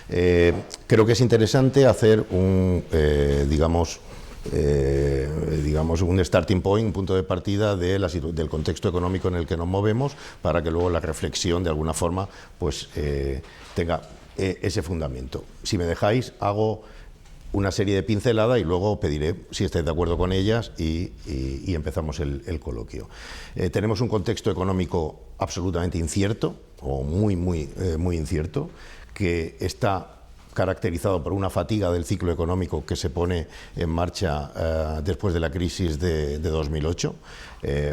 Creo que es interesante hacer digamos, un starting point, un punto de partida del contexto económico en el que nos movemos, para que luego la reflexión, de alguna forma, pues tenga ese fundamento. Si me dejáis, hago una serie de pinceladas y luego pediré si estáis de acuerdo con ellas y empezamos el coloquio. Tenemos un contexto económico absolutamente incierto, o muy incierto, que está caracterizado por una fatiga del ciclo económico que se pone en marcha después de la crisis de 2008,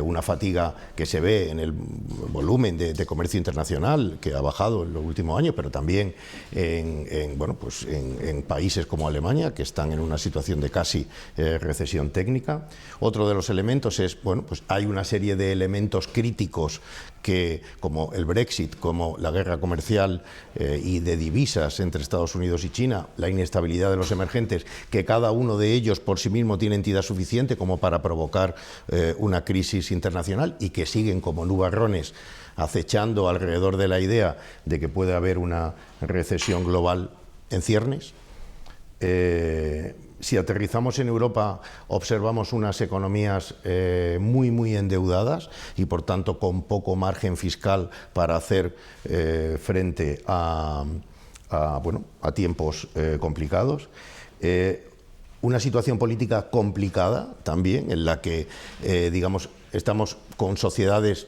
una fatiga que se ve en el volumen de comercio internacional, que ha bajado en los últimos años, pero también en países como Alemania, que están en una situación de casi recesión técnica. Otro de los elementos es, hay una serie de elementos críticos que, como el Brexit, como la guerra comercial y de divisas entre Estados Unidos y China, la inestabilidad de los emergentes, que cada uno de ellos por sí mismo tiene entidad suficiente como para provocar una crisis internacional, y que siguen como nubarrones acechando alrededor de la idea de que puede haber una recesión global en ciernes. Si aterrizamos en Europa, observamos unas economías muy endeudadas y, por tanto, con poco margen fiscal para hacer frente a tiempos complicados. Una situación política complicada también, en la que, estamos con sociedades,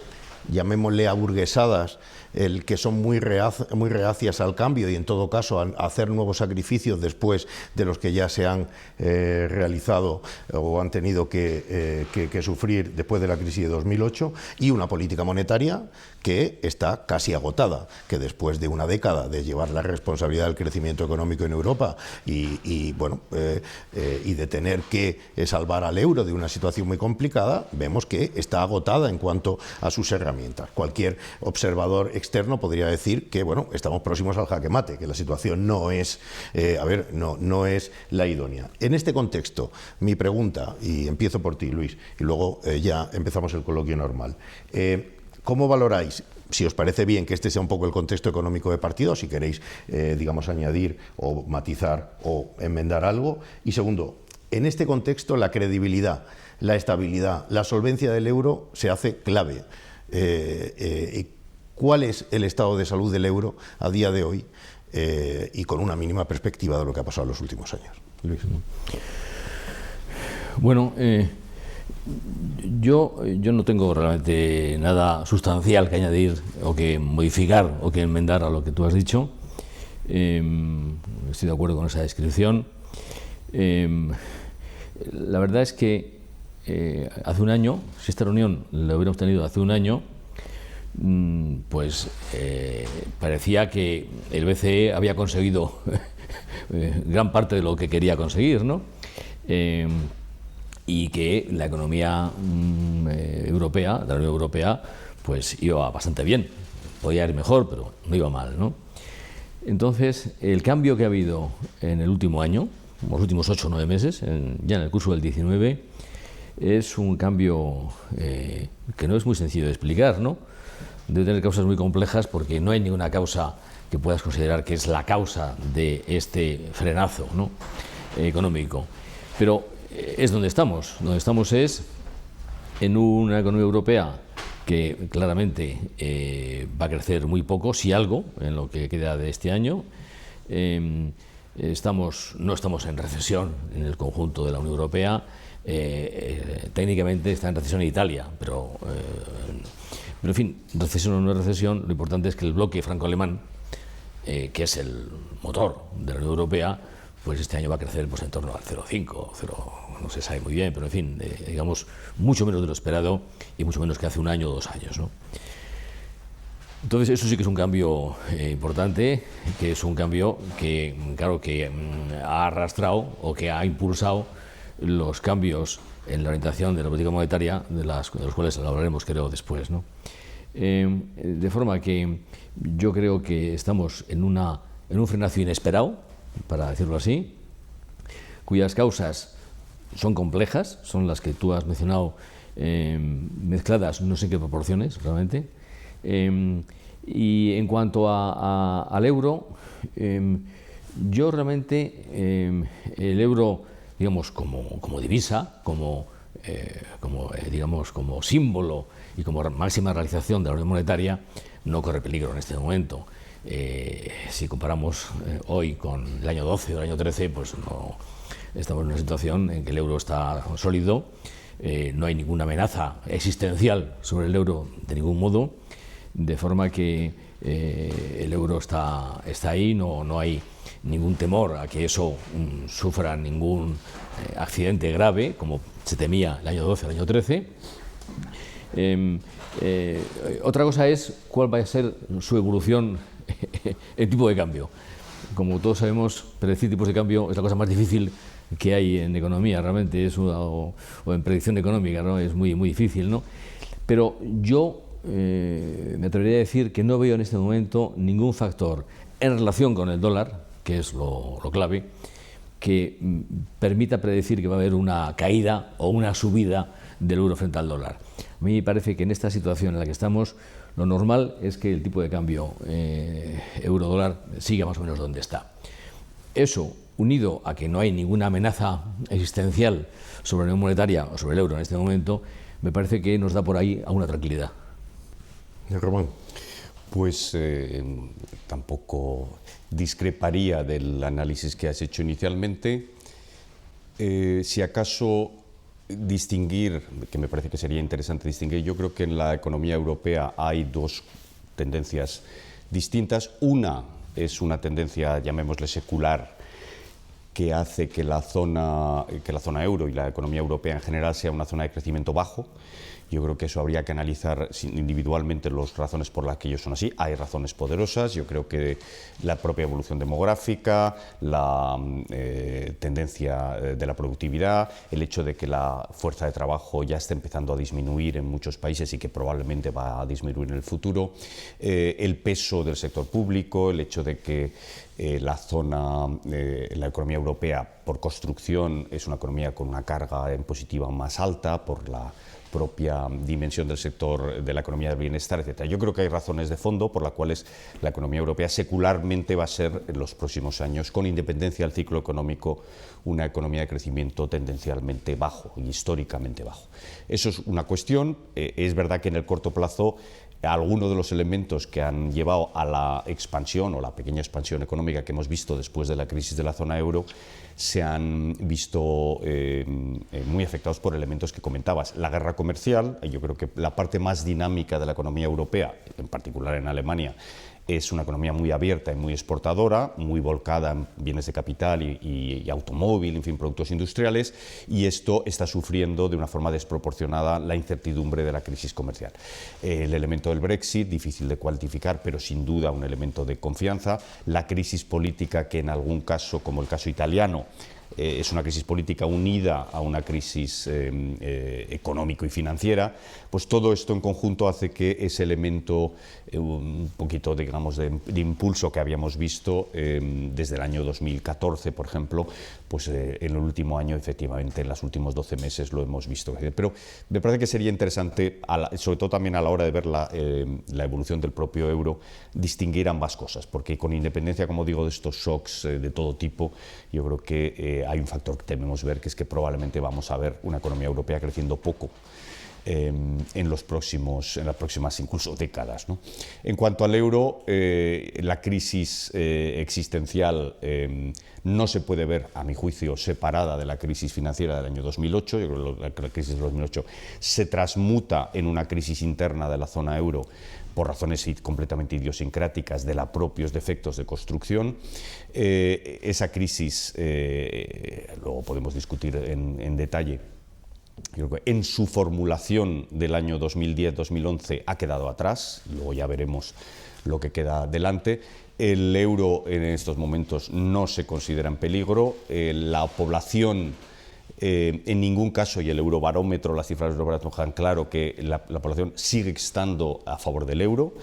llamémosle aburguesadas, que son muy reacias al cambio y, en todo caso, a hacer nuevos sacrificios después de los que ya se han realizado o han tenido que sufrir después de la crisis de 2008, y una política monetaria que está casi agotada, que después de una década de llevar la responsabilidad del crecimiento económico en Europa y de tener que salvar al euro de una situación muy complicada, vemos que está agotada en cuanto a sus herramientas. Cualquier observador externo podría decir que estamos próximos al jaque mate, que la situación no es la idónea. En este contexto, mi pregunta, y empiezo por ti, Luis, y luego ya empezamos el coloquio normal. ¿Cómo valoráis, si os parece bien, que este sea un poco el contexto económico de partido, si queréis, añadir o matizar o enmendar algo? Y segundo, en este contexto, la credibilidad, la estabilidad, la solvencia del euro se hace clave. ¿Cuál es el estado de salud del euro a día de hoy, y con una mínima perspectiva de lo que ha pasado en los últimos años? Luis. Bueno, yo no tengo realmente nada sustancial que añadir o que modificar o que enmendar a lo que tú has dicho. Estoy de acuerdo con esa descripción. La verdad es que hace un año, si esta reunión la hubiéramos tenido hace un año, parecía que el BCE había conseguido gran parte de lo que quería conseguir, ¿no? Y que la economía europea, de la Unión Europea, pues iba bastante bien. Podía ir mejor, pero no iba mal, ¿no? Entonces, el cambio que ha habido en el último año, los últimos 8 o 9 meses, ya en el curso del 19, es un cambio que no es muy sencillo de explicar, ¿no? Debe tener causas muy complejas, porque no hay ninguna causa que puedas considerar que es la causa de este frenazo, ¿no?, económico. Pero es donde estamos. Donde estamos es en una economía europea que claramente va a crecer muy poco, si algo, en lo que queda de este año. No estamos en recesión en el conjunto de la Unión Europea. Técnicamente está en recesión en Italia, pero en fin, recesión o no recesión, lo importante es que el bloque franco-alemán, que es el motor de la Unión Europea, pues este año va a crecer en torno al 0,5, no se sabe muy bien, pero en fin, digamos, mucho menos de lo esperado y mucho menos que hace un año o 2 años, ¿no? Entonces, eso sí que es un cambio importante, que es un cambio que, claro, que ha arrastrado o que ha impulsado los cambios en la orientación de la política monetaria, de los cuales hablaremos, creo, después, ¿no? De forma que yo creo que estamos en un frenazo inesperado, para decirlo así, cuyas causas son complejas, son las que tú has mencionado, mezcladas no sé en qué proporciones realmente. Y en cuanto al euro, Yo realmente el euro, digamos, como divisa, digamos, como símbolo y como máxima realización de la Unión Monetaria, no corre peligro en este momento. Si comparamos hoy con el año 12 o el año 13, pues no estamos en una situación en que el euro está sólido, no hay ninguna amenaza existencial sobre el euro de ningún modo, de forma que el euro está ahí, no hay ningún temor a que eso sufra ningún accidente grave, como se temía el año 12 o el año 13. Otra cosa es cuál va a ser su evolución en tipo de cambio. Como todos sabemos, predecir tipos de cambio es la cosa más difícil que hay en economía, realmente, o en predicción económica, ¿no? Es muy difícil, ¿no? Pero yo me atrevería a decir que no veo en este momento ningún factor en relación con el dólar, que es lo clave, que permita predecir que va a haber una caída o una subida del euro frente al dólar. A mí me parece que en esta situación en la que estamos, lo normal es que el tipo de cambio euro-dólar siga más o menos donde está. Eso, unido a que no hay ninguna amenaza existencial sobre la Unión Monetaria o sobre el euro en este momento, me parece que nos da por ahí alguna tranquilidad. Román. Pues tampoco discreparía del análisis que has hecho inicialmente. Si acaso distinguir, que me parece que sería interesante distinguir, yo creo que en la economía europea hay dos tendencias distintas. Una es una tendencia, llamémosle secular, que hace que la zona euro y la economía europea en general sea una zona de crecimiento bajo. Yo creo que eso habría que analizar individualmente las razones por las que ellos son así. Hay razones poderosas. Yo creo que la propia evolución demográfica, la tendencia de la productividad, el hecho de que la fuerza de trabajo ya está empezando a disminuir en muchos países y que probablemente va a disminuir en el futuro, el peso del sector público, el hecho de que la economía europea por construcción es una economía con una carga impositiva más alta por la propia dimensión del sector de la economía del bienestar, etc. Yo creo que hay razones de fondo por las cuales la economía europea secularmente va a ser en los próximos años, con independencia del ciclo económico, una economía de crecimiento tendencialmente bajo y históricamente bajo. Eso es una cuestión. Es verdad que en el corto plazo algunos de los elementos que han llevado a la expansión o la pequeña expansión económica que hemos visto después de la crisis de la zona euro se han visto muy afectados por elementos que comentabas. La guerra comercial, yo creo que la parte más dinámica de la economía europea, en particular en Alemania, es una economía muy abierta y muy exportadora, muy volcada en bienes de capital y automóvil, en fin, productos industriales, y esto está sufriendo de una forma desproporcionada la incertidumbre de la crisis comercial. El elemento del Brexit, difícil de cuantificar, pero sin duda un elemento de confianza. La crisis política, que en algún caso, como el caso italiano, es una crisis política unida a una crisis económico y financiera, pues todo esto en conjunto hace que ese elemento un poquito, digamos, de impulso que habíamos visto desde el año 2014, por ejemplo, pues en el último año, efectivamente, en los últimos 12 meses lo hemos visto. Pero me parece que sería interesante, sobre todo también a la hora de ver la evolución del propio euro, distinguir ambas cosas, porque con independencia, como digo, de estos shocks de todo tipo, yo creo que hay un factor que debemos ver, que es que probablemente vamos a ver una economía europea creciendo poco en las próximas incluso décadas, ¿no? En cuanto al euro, la crisis existencial no se puede ver, a mi juicio, separada de la crisis financiera del año 2008. Yo creo que la crisis de 2008 se transmuta en una crisis interna de la zona euro por razones completamente idiosincráticas de los propios defectos de construcción. Esa crisis, luego podemos discutir en detalle, creo que en su formulación del año 2010-2011 ha quedado atrás, luego ya veremos lo que queda delante. El euro en estos momentos no se considera en peligro, la población en ningún caso, y el Eurobarómetro, las cifras del Eurobarómetro dejan claro que la población sigue estando a favor del euro.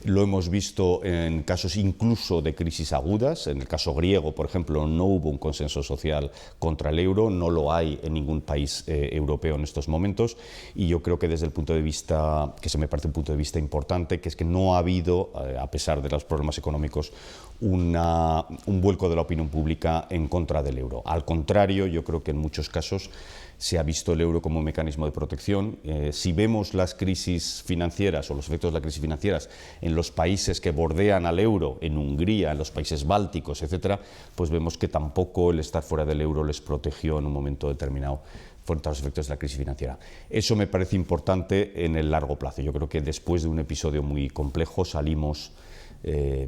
Lo hemos visto en casos incluso de crisis agudas. En el caso griego, por ejemplo, no hubo un consenso social contra el euro, no lo hay en ningún país europeo en estos momentos, y yo creo que desde el punto de vista, que se me parece un punto de vista importante, que es que no ha habido, a pesar de los problemas económicos, un vuelco de la opinión pública en contra del euro. Al contrario, yo creo que en muchos casos se ha visto el euro como un mecanismo de protección. Si vemos las crisis financieras o los efectos de las crisis financieras en los países que bordean al euro, en Hungría, en los países bálticos, etcétera, pues vemos que tampoco el estar fuera del euro les protegió en un momento determinado frente a los efectos de la crisis financiera. Eso me parece importante en el largo plazo. Yo creo que después de un episodio muy complejo salimos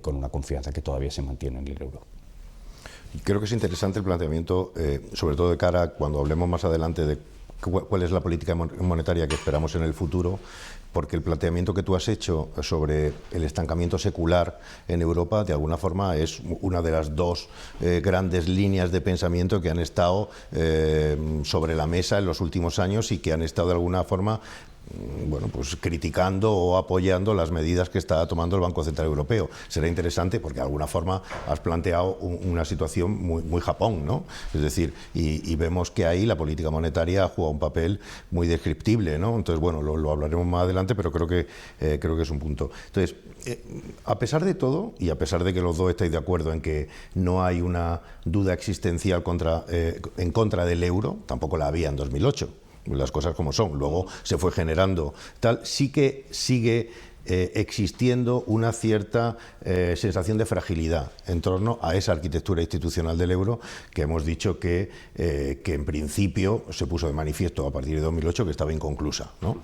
con una confianza que todavía se mantiene en el euro. Creo que es interesante el planteamiento, sobre todo de cara a cuando hablemos más adelante de cuál es la política monetaria que esperamos en el futuro, porque el planteamiento que tú has hecho sobre el estancamiento secular en Europa, de alguna forma, es una de las dos grandes líneas de pensamiento que han estado sobre la mesa en los últimos años y que han estado de alguna forma bueno, pues criticando o apoyando las medidas que está tomando el Banco Central Europeo. Será interesante porque de alguna forma has planteado una situación muy Japón, ¿no? Es decir, y vemos que ahí la política monetaria juega un papel muy descriptible, ¿no? Entonces, bueno, lo hablaremos más adelante, pero creo que es un punto. Entonces, a pesar de todo, y a pesar de que los dos estáis de acuerdo en que no hay una duda existencial en contra del euro, tampoco la había en 2008, las cosas como son, luego se fue generando tal, sí que sigue existiendo una cierta sensación de fragilidad en torno a esa arquitectura institucional del euro que hemos dicho que en principio se puso de manifiesto a partir de 2008 que estaba inconclusa, ¿no?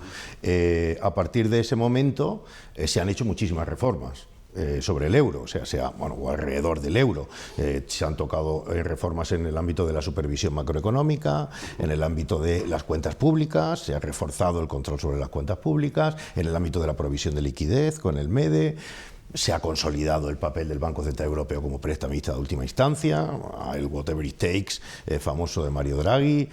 A partir de ese momento se han hecho muchísimas reformas sobre el euro, o alrededor del euro. Se han tocado reformas en el ámbito de la supervisión macroeconómica, en el ámbito de las cuentas públicas, se ha reforzado el control sobre las cuentas públicas, en el ámbito de la provisión de liquidez con el MEDE, se ha consolidado el papel del Banco Central Europeo como prestamista de última instancia, el whatever it takes famoso de Mario Draghi.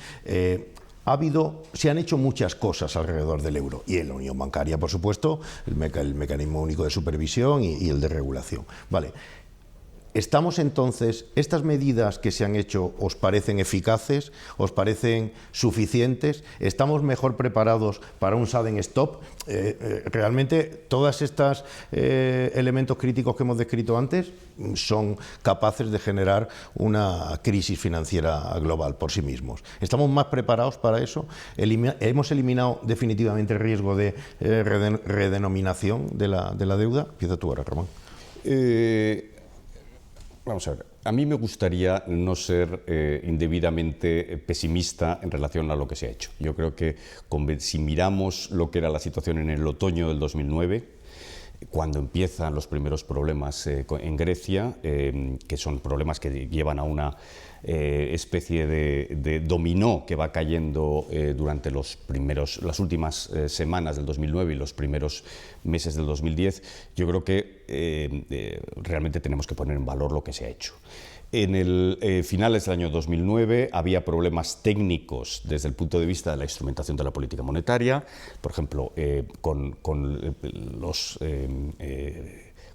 Se han hecho muchas cosas alrededor del euro y en la unión bancaria, por supuesto, el mecanismo único de supervisión y el de regulación. Vale. ¿Estamos entonces, estas medidas que se han hecho, os parecen eficaces, os parecen suficientes? ¿Estamos mejor preparados para un sudden stop? Realmente, todos estos elementos críticos que hemos descrito antes son capaces de generar una crisis financiera global por sí mismos. ¿Estamos más preparados para eso? ¿Hemos eliminado definitivamente el riesgo de redenominación de la deuda? Empieza tú ahora, Ramón. Vamos a ver, a mí me gustaría no ser indebidamente pesimista en relación a lo que se ha hecho. Yo creo que si miramos lo que era la situación en el otoño del 2009, cuando empiezan los primeros problemas en Grecia, que son problemas que llevan a una especie de dominó que va cayendo durante las últimas semanas del 2009 y los primeros meses del 2010, yo creo que realmente tenemos que poner en valor lo que se ha hecho. En finales del año 2009 había problemas técnicos desde el punto de vista de la instrumentación de la política monetaria, por ejemplo, con los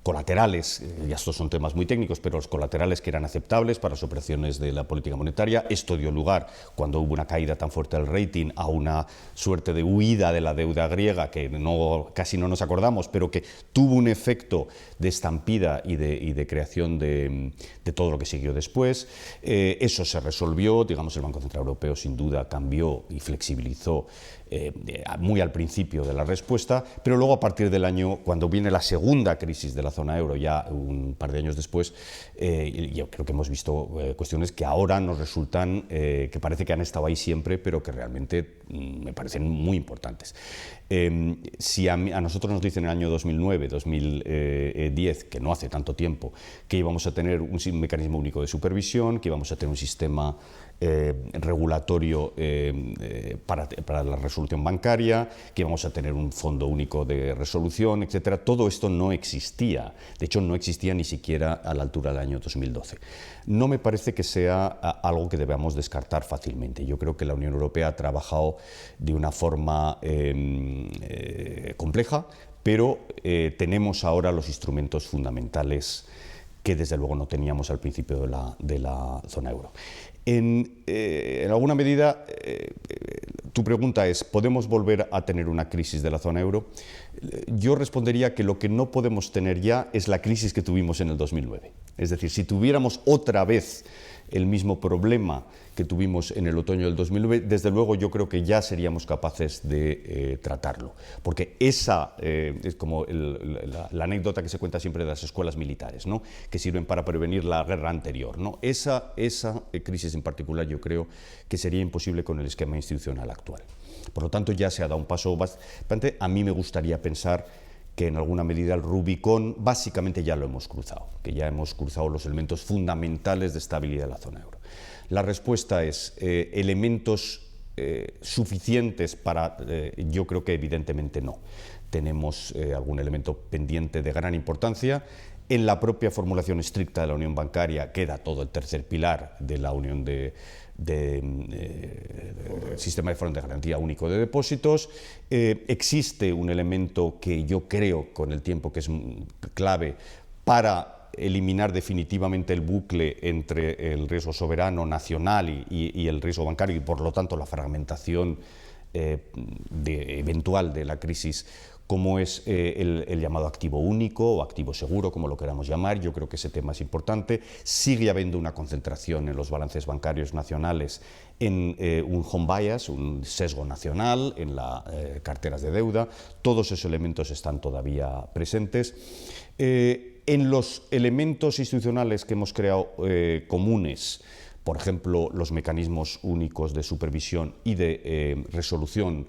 colaterales, ya estos son temas muy técnicos, pero los colaterales que eran aceptables para las operaciones de la política monetaria. Esto dio lugar, cuando hubo una caída tan fuerte del rating, a una suerte de huida de la deuda griega que casi no nos acordamos, pero que tuvo un efecto de estampida y de creación de todo lo que siguió después. Eso se resolvió, digamos, el Banco Central Europeo sin duda cambió y flexibilizó muy al principio de la respuesta, pero luego a partir del año, cuando viene la segunda crisis de la zona euro, ya un par de años después, yo creo que hemos visto cuestiones que ahora nos resultan, que parece que han estado ahí siempre, pero que realmente me parecen muy importantes. Si a nosotros nos dicen en el año 2009, 2010, que no hace tanto tiempo, que íbamos a tener un mecanismo único de supervisión, que íbamos a tener un sistema regulatorio para la resolución bancaria, que íbamos a tener un fondo único de resolución, etcétera. Todo esto no existía. De hecho, no existía ni siquiera a la altura del año 2012. No me parece que sea algo que debamos descartar fácilmente. Yo creo que la Unión Europea ha trabajado de una forma compleja, pero tenemos ahora los instrumentos fundamentales que desde luego no teníamos al principio de la zona euro. En alguna medida, tu pregunta es, ¿podemos volver a tener una crisis de la zona euro? Yo respondería que lo que no podemos tener ya es la crisis que tuvimos en el 2009. Es decir, si tuviéramos otra vez el mismo problema que tuvimos en el otoño del 2009, desde luego yo creo que ya seríamos capaces de tratarlo. Porque esa es como la anécdota que se cuenta siempre de las escuelas militares, ¿no?, que sirven para prevenir la guerra anterior, ¿no? Esa crisis en particular yo creo que sería imposible con el esquema institucional actual. Por lo tanto, ya se ha dado un paso bastante. A mí me gustaría pensar que en alguna medida el Rubicón básicamente ya lo hemos cruzado, que ya hemos cruzado los elementos fundamentales de estabilidad de la zona euro. La respuesta es elementos suficientes para, yo creo que evidentemente no. Tenemos algún elemento pendiente de gran importancia. En la propia formulación estricta de la unión bancaria queda todo el tercer pilar de la unión sistema de fondo de garantía único de depósitos. Existe un elemento que yo creo con el tiempo que es clave para eliminar definitivamente el bucle entre el riesgo soberano nacional y el riesgo bancario, y por lo tanto la fragmentación eventual de la crisis, como es el llamado activo único o activo seguro, como lo queramos llamar. Yo creo que ese tema es importante. Sigue habiendo una concentración en los balances bancarios nacionales en un home bias, un sesgo nacional, en las carteras de deuda. Todos esos elementos están todavía presentes. En los elementos institucionales que hemos creado comunes, por ejemplo, los mecanismos únicos de supervisión y de resolución,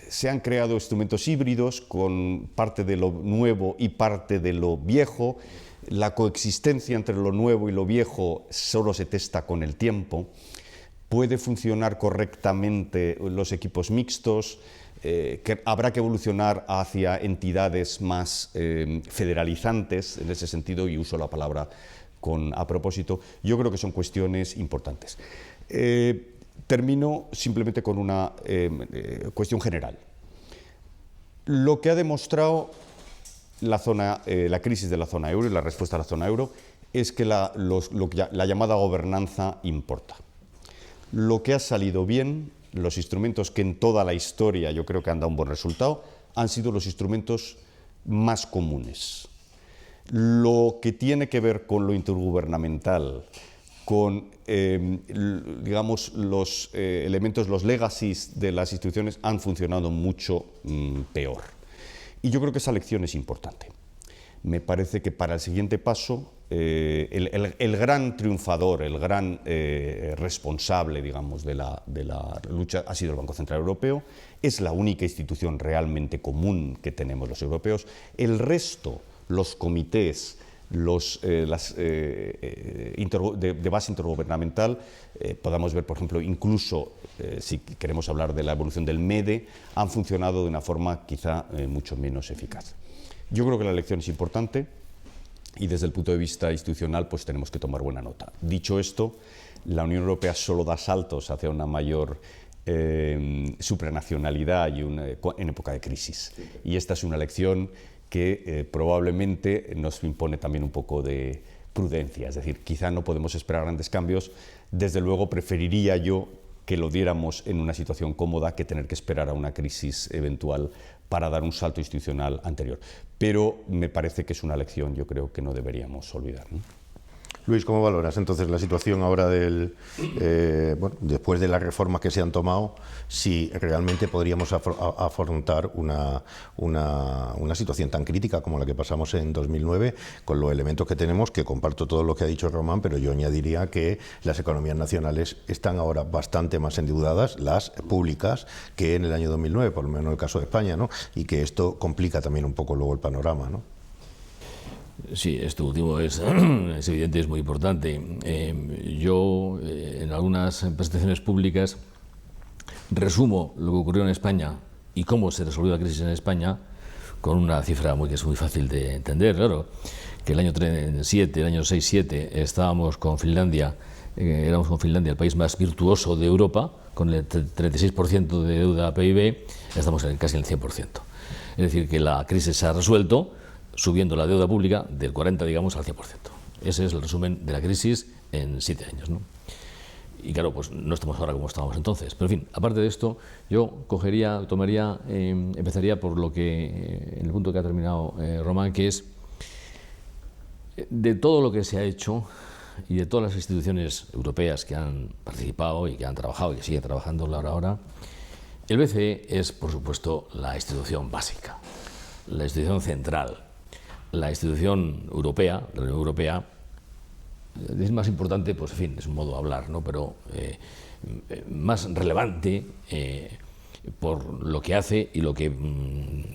se han creado instrumentos híbridos con parte de lo nuevo y parte de lo viejo. La coexistencia entre lo nuevo y lo viejo solo se testa con el tiempo. Puede funcionar correctamente los equipos mixtos, que habrá que evolucionar hacia entidades más federalizantes en ese sentido, y uso la palabra a propósito. Yo creo que son cuestiones importantes. Termino simplemente con una cuestión general. Lo que ha demostrado la crisis de la zona euro y la respuesta a la zona euro es que la llamada gobernanza importa. Lo que ha salido bien, los instrumentos que en toda la historia yo creo que han dado un buen resultado, han sido los instrumentos más comunes. Lo que tiene que ver con lo intergubernamental, con digamos, los elementos, los legacies de las instituciones han funcionado mucho peor. Y yo creo que esa lección es importante. Me parece que para el siguiente paso, el gran triunfador, el gran responsable, digamos, de la lucha ha sido el Banco Central Europeo. Es la única institución realmente común que tenemos los europeos. El resto, los comités, de base intergubernamental, podamos ver, por ejemplo, incluso si queremos hablar de la evolución del MEDE, han funcionado de una forma quizá mucho menos eficaz. Yo creo que la lección es importante y desde el punto de vista institucional pues tenemos que tomar buena nota. Dicho esto, la Unión Europea solo da saltos hacia una mayor supranacionalidad en época de crisis, y esta es una lección que probablemente nos impone también un poco de prudencia. Es decir, quizá no podemos esperar grandes cambios. Desde luego preferiría yo que lo diéramos en una situación cómoda que tener que esperar a una crisis eventual para dar un salto institucional anterior. Pero me parece que es una lección, yo creo, que no deberíamos olvidar, ¿no? Luis, ¿cómo valoras entonces la situación ahora después de las reformas que se han tomado, si realmente podríamos afrontar una situación tan crítica como la que pasamos en 2009, con los elementos que tenemos, que comparto todo lo que ha dicho Román, pero yo añadiría que las economías nacionales están ahora bastante más endeudadas, las públicas, que en el año 2009, por lo menos en el caso de España, ¿no? Y que esto complica también un poco luego el panorama, ¿no? Sí, esto último es evidente, es muy importante. Yo, en algunas presentaciones públicas, resumo lo que ocurrió en España y cómo se resolvió la crisis en España con una cifra que es muy fácil de entender. Claro, que el año 6-7 estábamos con Finlandia éramos con Finlandia el país más virtuoso de Europa, con el 36% de deuda PIB, estamos casi en el 100%. Es decir, que la crisis se ha resuelto subiendo la deuda pública del 40, digamos, al 100%. Ese es el resumen de la crisis en 7 años, ¿no? Y claro, pues no estamos ahora como estábamos entonces. Pero en fin, aparte de esto, yo empezaría por lo que, en el punto que ha terminado Román, que es de todo lo que se ha hecho y de todas las instituciones europeas que han participado y que han trabajado y que siguen trabajando ahora, el BCE es, por supuesto, la institución básica, la institución central, la institución europea, la Unión Europea. Es más importante, pues en fin, es un modo de hablar, ¿no? Pero más relevante por lo que hace y lo que,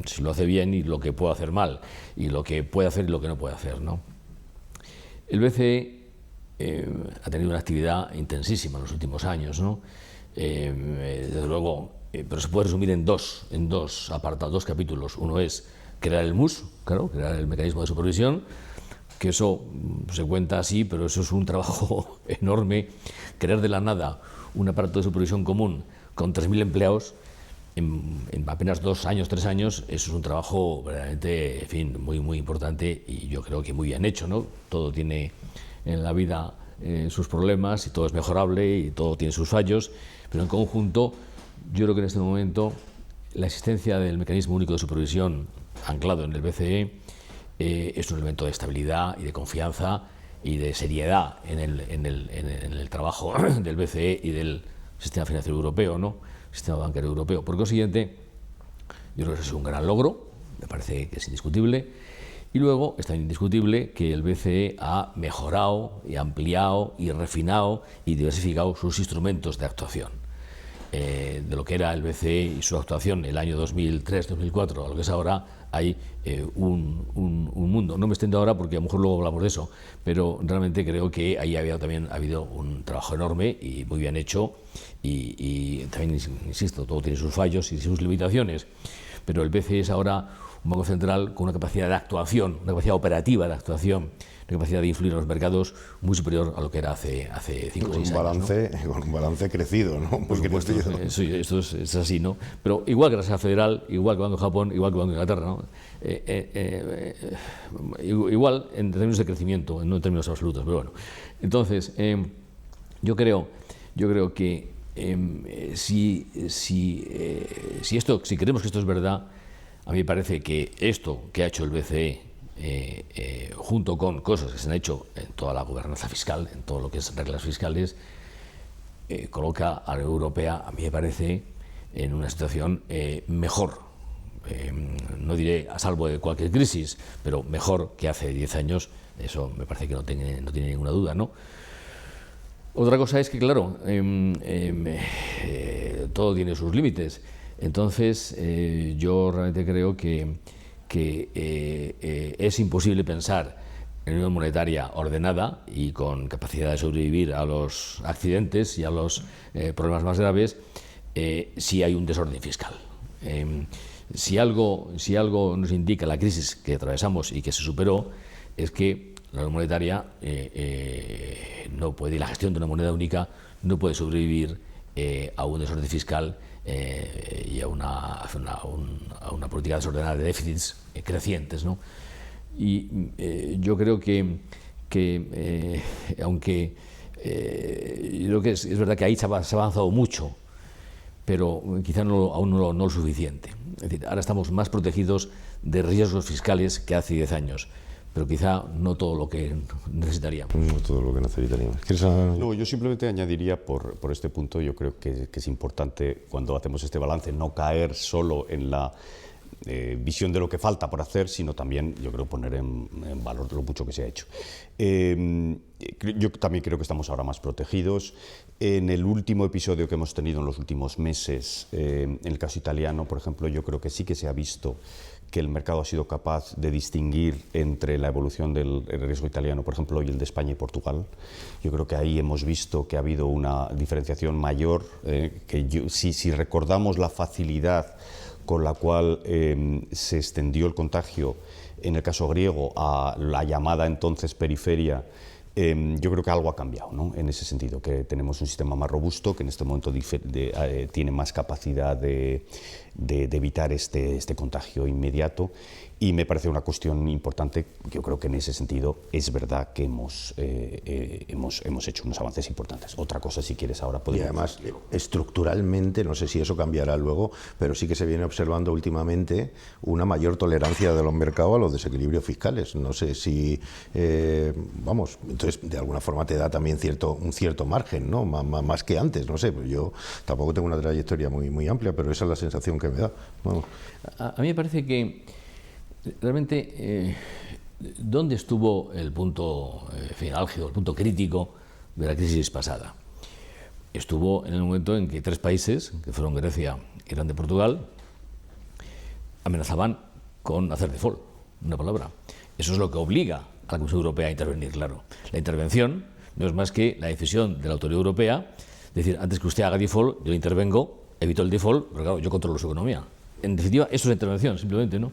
si lo hace bien y lo que puede hacer mal, y lo que puede hacer y lo que no puede hacer, ¿no? El BCE ha tenido una actividad intensísima en los últimos años, ¿no? Desde luego, pero se puede resumir en dos apartados, 2 capítulos. Uno es crear el MUS, claro, crear el mecanismo de supervisión, que eso se cuenta así, pero eso es un trabajo enorme. Crear de la nada un aparato de supervisión común con 3.000 empleados en apenas 2 años, 3 años, eso es un trabajo verdaderamente, en fin, muy, muy importante y yo creo que muy bien hecho, ¿no? Todo tiene en la vida sus problemas y todo es mejorable y todo tiene sus fallos, pero en conjunto yo creo que en este momento la existencia del mecanismo único de supervisión anclado en el BCE es un elemento de estabilidad y de confianza y de seriedad en el trabajo del BCE y del sistema financiero europeo, ¿no? Sistema bancario europeo. Por consiguiente, yo creo que eso es un gran logro, me parece que es indiscutible. Y luego es también indiscutible que el BCE ha mejorado y ampliado y refinado y diversificado sus instrumentos de actuación. De lo que era el BCE y su actuación en el año 2003-2004 a lo que es ahora, hay un mundo. No me extiendo ahora porque a lo mejor luego hablamos de eso, pero realmente creo que ahí ha habido un trabajo enorme y muy bien hecho y también, insisto, todo tiene sus fallos y sus limitaciones, pero el BCE es ahora un banco central con una capacidad de actuación, una capacidad operativa de actuación, una capacidad de influir en los mercados muy superior a lo que era hace 5 o 6 años. ¿No? Con un balance crecido, ¿no? Porque esto es así, ¿no? Pero igual que la Reserva Federal, igual que Banco de Japón, igual que Banco de Inglaterra, ¿no? Igual en términos de crecimiento, no en términos absolutos, pero bueno. Entonces, yo creo que si creemos que esto es verdad, a mí me parece que esto que ha hecho el BCE, junto con cosas que se han hecho en toda la gobernanza fiscal, en todo lo que es reglas fiscales, coloca a la Unión Europea, a mí me parece, en una situación mejor. No diré a salvo de cualquier crisis, pero mejor que hace 10 años, eso me parece que no tiene ninguna duda, ¿no? Otra cosa es que, claro, todo tiene sus límites. Entonces, yo realmente creo que es imposible pensar en una unión monetaria ordenada y con capacidad de sobrevivir a los accidentes y a los problemas más graves si hay un desorden fiscal. Si algo nos indica la crisis que atravesamos y que se superó, es que la unión monetaria no puede, y la gestión de una moneda única no puede sobrevivir a un desorden fiscal y a una política desordenada de déficits crecientes, ¿no? Y yo creo que aunque yo creo que es verdad que ahí se ha avanzado mucho, pero quizá aún no lo suficiente. Es decir, ahora estamos más protegidos de riesgos fiscales que hace 10 años. Pero quizá no todo lo que necesitaríamos. No todo lo que necesitaríamos. No, yo simplemente añadiría por este punto, yo creo que es importante cuando hacemos este balance no caer solo en la visión de lo que falta por hacer, sino también, yo creo, poner en valor lo mucho que se ha hecho. Yo también creo que estamos ahora más protegidos. En el último episodio que hemos tenido en los últimos meses, en el caso italiano, por ejemplo, yo creo que sí que se ha visto que el mercado ha sido capaz de distinguir entre la evolución del riesgo italiano, por ejemplo, y el de España y Portugal. Yo creo que ahí hemos visto que ha habido una diferenciación mayor, si recordamos la facilidad con la cual se extendió el contagio, en el caso griego, a la llamada entonces periferia Yo creo que algo ha cambiado, ¿no? En ese sentido, que tenemos un sistema más robusto, que en este momento tiene más capacidad de evitar este contagio inmediato, y me parece una cuestión importante. Yo creo que en ese sentido es verdad que hemos hecho unos avances importantes. Otra cosa, si quieres, ahora podemos... Y además, estructuralmente, no sé si eso cambiará luego, pero sí que se viene observando últimamente una mayor tolerancia de los mercados a los desequilibrios fiscales. No sé si, entonces de alguna forma te da también un cierto margen, ¿no? Más que antes, no sé, pues yo tampoco tengo una trayectoria muy amplia, pero esa es la sensación que me da. Vamos. A mí me parece que realmente, ¿dónde estuvo el punto álgido, el punto crítico de la crisis pasada? Estuvo en el momento en que 3 países, que fueron Grecia, Irlanda y Portugal, amenazaban con hacer default, una palabra. Eso es lo que obliga a la Comisión Europea a intervenir, claro. La intervención no es más que la decisión de la autoridad europea, de decir, antes que usted haga default, yo intervengo, evito el default, pero claro, yo controlo su economía. En definitiva, eso es la intervención, simplemente, ¿no?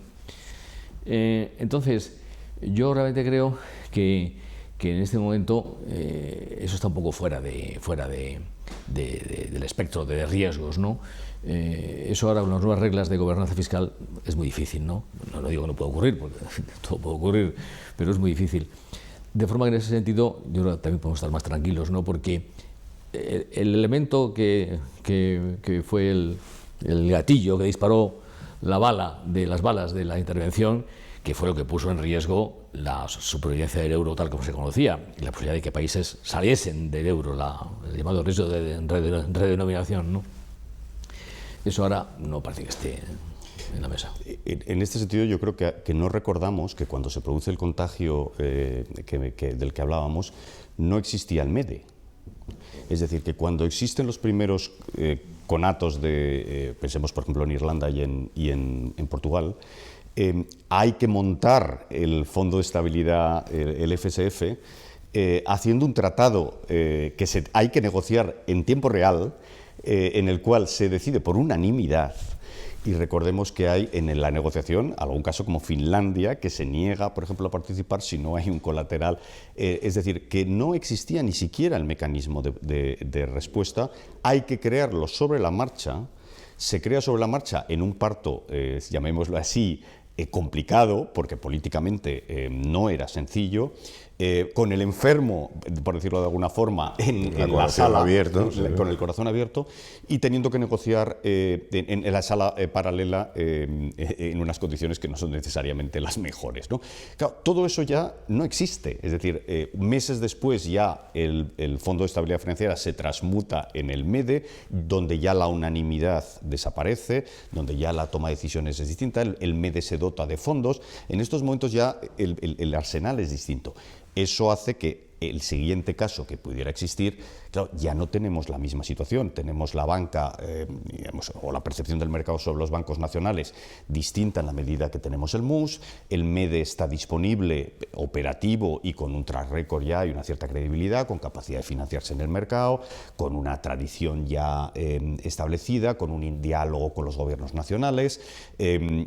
Entonces, yo realmente creo que en este momento eso está un poco fuera del espectro de riesgos, ¿no? Eso ahora con las nuevas reglas de gobernanza fiscal es muy difícil, ¿no? No digo que no pueda ocurrir, porque todo puede ocurrir, pero es muy difícil. De forma que en ese sentido yo creo que también podemos estar más tranquilos, ¿no? Porque el elemento que fue el gatillo que disparó las balas de la intervención, que fue lo que puso en riesgo la supervivencia del euro tal como se conocía y la posibilidad de que países saliesen del euro, el llamado riesgo de redenominación, ¿no? Eso ahora no parece que esté en la mesa. En este sentido, yo creo que no recordamos que cuando se produce el contagio del que hablábamos, no existía el MEDE. Es decir, que cuando existen los primeros conatos pensemos por ejemplo en Irlanda y en Portugal, hay que montar el Fondo de Estabilidad, el FSF, haciendo un tratado que hay que negociar en tiempo real, en el cual se decide por unanimidad. Y recordemos que hay en la negociación algún caso como Finlandia, que se niega, por ejemplo, a participar si no hay un colateral. Es decir, que no existía ni siquiera el mecanismo de respuesta. Hay que crearlo sobre la marcha. Se crea sobre la marcha en un parto, llamémoslo así, complicado, porque políticamente no era sencillo, con el enfermo, por decirlo de alguna forma, en la sala, abierto, con el corazón abierto, y teniendo que negociar en la sala paralela en unas condiciones que no son necesariamente las mejores, ¿no? Claro, todo eso ya no existe. Es decir, meses después ya el Fondo de Estabilidad Financiera se transmuta en el MEDE, donde ya la unanimidad desaparece, donde ya la toma de decisiones es distinta, el MEDE se dota de fondos. En estos momentos ya el arsenal es distinto. Eso hace que el siguiente caso que pudiera existir, claro, ya no tenemos la misma situación. Tenemos la banca, o la percepción del mercado sobre los bancos nacionales distinta en la medida que tenemos el MUS. El MEDE está disponible, operativo y con un track record ya y una cierta credibilidad, con capacidad de financiarse en el mercado, con una tradición ya establecida, con un diálogo con los gobiernos nacionales,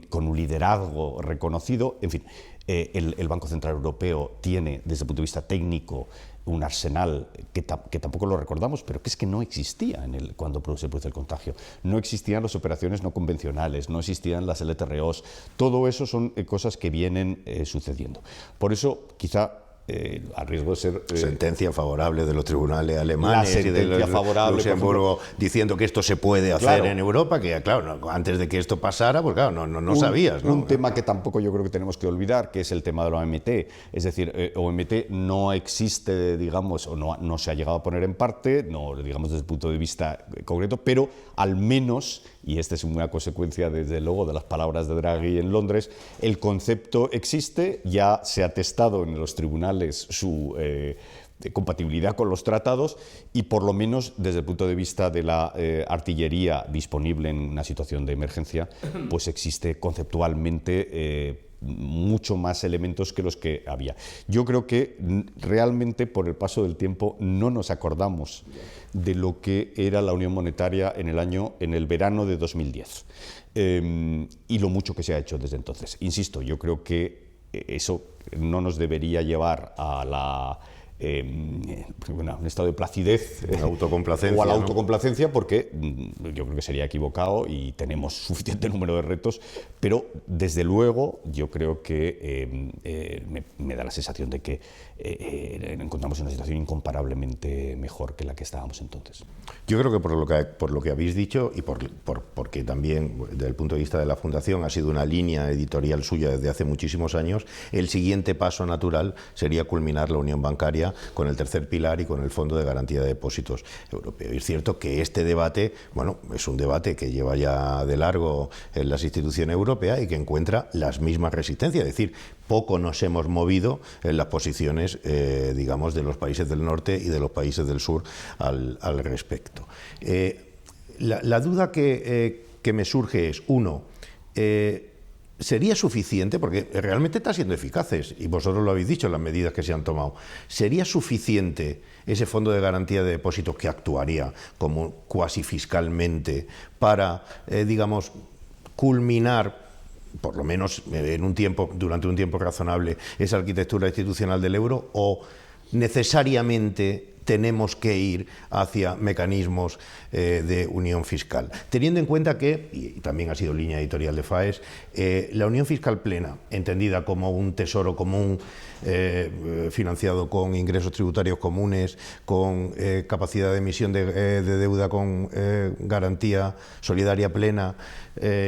con un liderazgo reconocido, en fin. El Banco Central Europeo tiene, desde el punto de vista técnico, un arsenal que tampoco lo recordamos, pero que es que no existía cuando se produce el contagio. No existían las operaciones no convencionales, no existían las LTROs. Todo eso son cosas que vienen sucediendo. Por eso, quizá, a riesgo de ser... sentencia favorable de los tribunales alemanes y de Luxemburgo, diciendo que esto se puede hacer en Europa, que claro, antes de que esto pasara, pues claro, no sabías, ¿no? Un tema que tampoco yo creo que tenemos que olvidar, que es el tema de la OMT. Es decir, OMT no existe, digamos, o no se ha llegado a poner en parte, no, digamos, desde el punto de vista concreto, pero al menos, y esta es una consecuencia, desde luego, de las palabras de Draghi en Londres, el concepto existe, ya se ha testado en los tribunales su compatibilidad con los tratados, y por lo menos desde el punto de vista de la artillería disponible en una situación de emergencia, pues existe conceptualmente mucho más elementos que los que había. Yo creo que realmente por el paso del tiempo no nos acordamos de lo que era la Unión Monetaria en el verano de 2010 y lo mucho que se ha hecho desde entonces. Insisto, yo creo que eso no nos debería llevar a un estado de placidez autocomplacencia, o a la ¿no? autocomplacencia, porque yo creo que sería equivocado y tenemos suficiente número de retos, pero desde luego yo creo que me da la sensación de que encontramos una situación incomparablemente mejor que la que estábamos entonces. Yo creo que por lo que habéis dicho y porque también desde el punto de vista de la Fundación ha sido una línea editorial suya desde hace muchísimos años, el siguiente paso natural sería culminar la unión bancaria con el tercer pilar y con el Fondo de Garantía de Depósitos Europeo. Y es cierto que este debate, bueno, es un debate que lleva ya de largo en las instituciones europeas y que encuentra las mismas resistencias, es decir, poco nos hemos movido en las posiciones, digamos, de los países del norte y de los países del sur al respecto. La duda que me surge es, uno, ¿sería suficiente? Porque realmente están siendo eficaces, y vosotros lo habéis dicho en las medidas que se han tomado. ¿Sería suficiente ese fondo de garantía de depósitos que actuaría como cuasi fiscalmente para, digamos, culminar, por lo menos durante un tiempo razonable, esa arquitectura institucional del euro, o necesariamente tenemos que ir hacia mecanismos de unión fiscal? Teniendo en cuenta que, y también ha sido línea editorial de FAES, la unión fiscal plena, entendida como un tesoro común, financiado con ingresos tributarios comunes, con capacidad de emisión de deuda con garantía solidaria plena,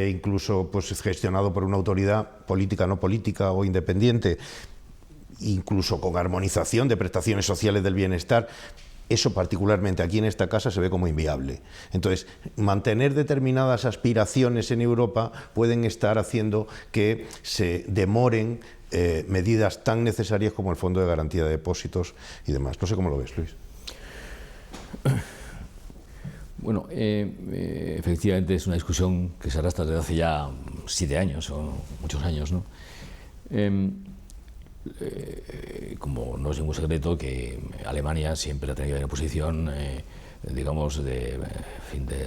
incluso pues, gestionado por una autoridad política, no política o independiente, incluso con armonización de prestaciones sociales del bienestar, eso particularmente aquí en esta casa se ve como inviable. Entonces, mantener determinadas aspiraciones en Europa pueden estar haciendo que se demoren medidas tan necesarias como el Fondo de Garantía de Depósitos y demás. No sé cómo lo ves, Luis. Bueno, efectivamente es una discusión que se arrastra desde hace ya 7 años o muchos años, ¿no? Como no es ningún secreto que Alemania siempre ha tenido una posición, digamos, de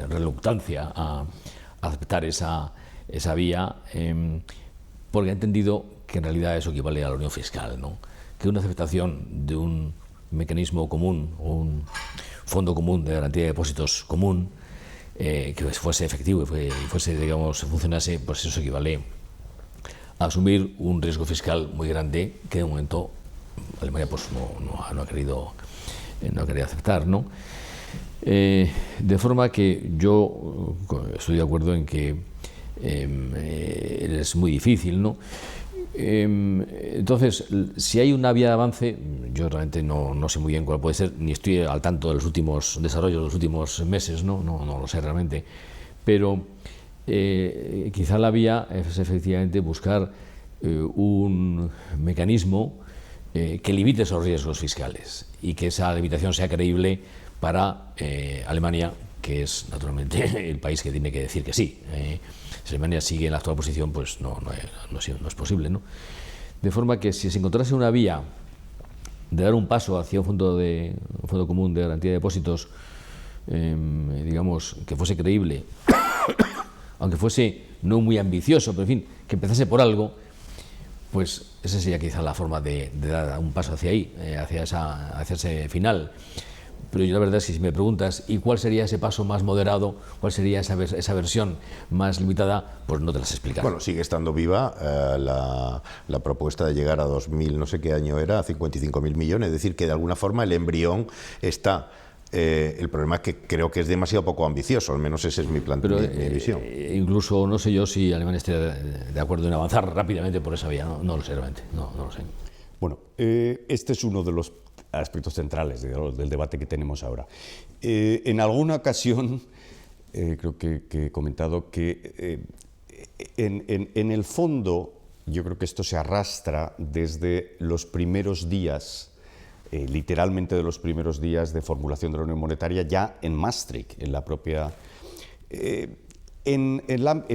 reluctancia a aceptar esa vía, porque ha entendido que en realidad eso equivale a la unión fiscal, ¿no? Que una aceptación de un mecanismo común, un fondo común de garantía de depósitos común, que fuese efectivo y fuese, digamos, funcionase, pues eso equivale a asumir un riesgo fiscal muy grande que de momento Alemania pues no ha querido aceptar, ¿no? De forma que yo estoy de acuerdo en que es muy difícil, ¿no? Entonces, si hay una vía de avance, yo realmente no sé muy bien cuál puede ser, ni estoy al tanto de los últimos desarrollos de los últimos meses, no lo sé realmente, pero quizá la vía es efectivamente buscar un mecanismo que limite esos riesgos fiscales y que esa limitación sea creíble para Alemania, que es naturalmente el país que tiene que decir que sí. Si Alemania sigue en la actual posición, pues no es posible, ¿no? De forma que si se encontrase una vía de dar un paso hacia un fondo común de garantía de depósitos, digamos, que fuese creíble, aunque fuese no muy ambicioso, pero en fin, que empezase por algo, pues esa sería quizá la forma de dar un paso hacia ahí, hacia ese final. Pero yo la verdad es que si me preguntas, ¿y cuál sería ese paso más moderado? ¿Cuál sería esa versión más limitada? Pues no te las explico. Bueno, sigue estando viva la propuesta de llegar a 2.000, no sé qué año era, a 55.000 millones. Es decir, que de alguna forma el embrión está. El problema es que creo que es demasiado poco ambicioso, al menos esa es mi visión. Incluso no sé yo si Alemania esté de acuerdo en avanzar rápidamente por esa vía, no lo sé realmente, no lo sé. Bueno, este es uno de los aspectos centrales del debate que tenemos ahora. En alguna ocasión, creo que he comentado que en el fondo yo creo que esto se arrastra desde los primeros días, literalmente de los primeros días de formulación de la Unión Monetaria, ya en Maastricht, en la propia... En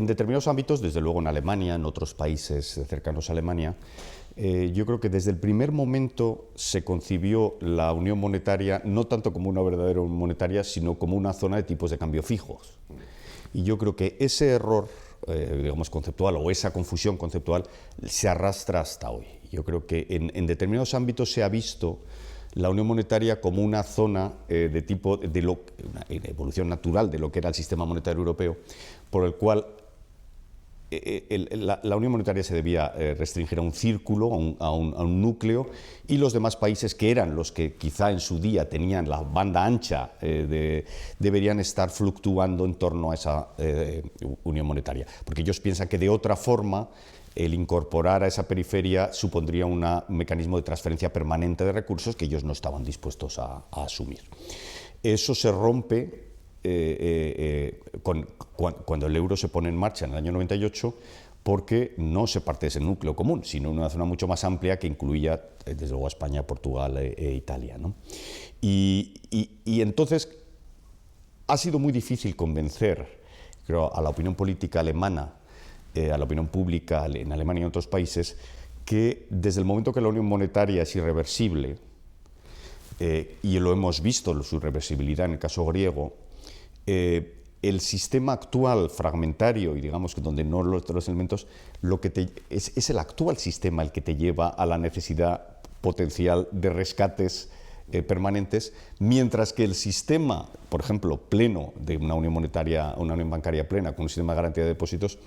determinados ámbitos, desde luego en Alemania, en otros países cercanos a Alemania, yo creo que desde el primer momento se concibió la Unión Monetaria no tanto como una verdadera unión monetaria, sino como una zona de tipos de cambio fijos. Y yo creo que ese error, digamos, conceptual, o esa confusión conceptual, se arrastra hasta hoy. Yo creo que en determinados ámbitos se ha visto la Unión Monetaria como una zona de tipo de una evolución natural de lo que era el sistema monetario europeo, por el cual la Unión Monetaria se debía restringir a un círculo, a un núcleo, y los demás países, que eran los que quizá en su día tenían la banda ancha, deberían estar fluctuando en torno a esa Unión Monetaria. Porque ellos piensan que de otra forma el incorporar a esa periferia supondría un mecanismo de transferencia permanente de recursos que ellos no estaban dispuestos a asumir. Eso se rompe cuando el euro se pone en marcha en el año 98, porque no se parte de ese núcleo común, sino una zona mucho más amplia que incluía, desde luego, a España, Portugal e Italia, ¿no? Y entonces ha sido muy difícil convencer, creo, a la opinión política alemana, a la opinión pública en Alemania y en otros países, que desde el momento que la unión monetaria es irreversible, y lo hemos visto, su irreversibilidad en el caso griego, el sistema actual fragmentario, y digamos que donde no los elementos, es el actual sistema el que te lleva a la necesidad potencial de rescates permanentes, mientras que el sistema, por ejemplo, pleno de una unión monetaria, una unión bancaria plena con un sistema de garantía de depósitos,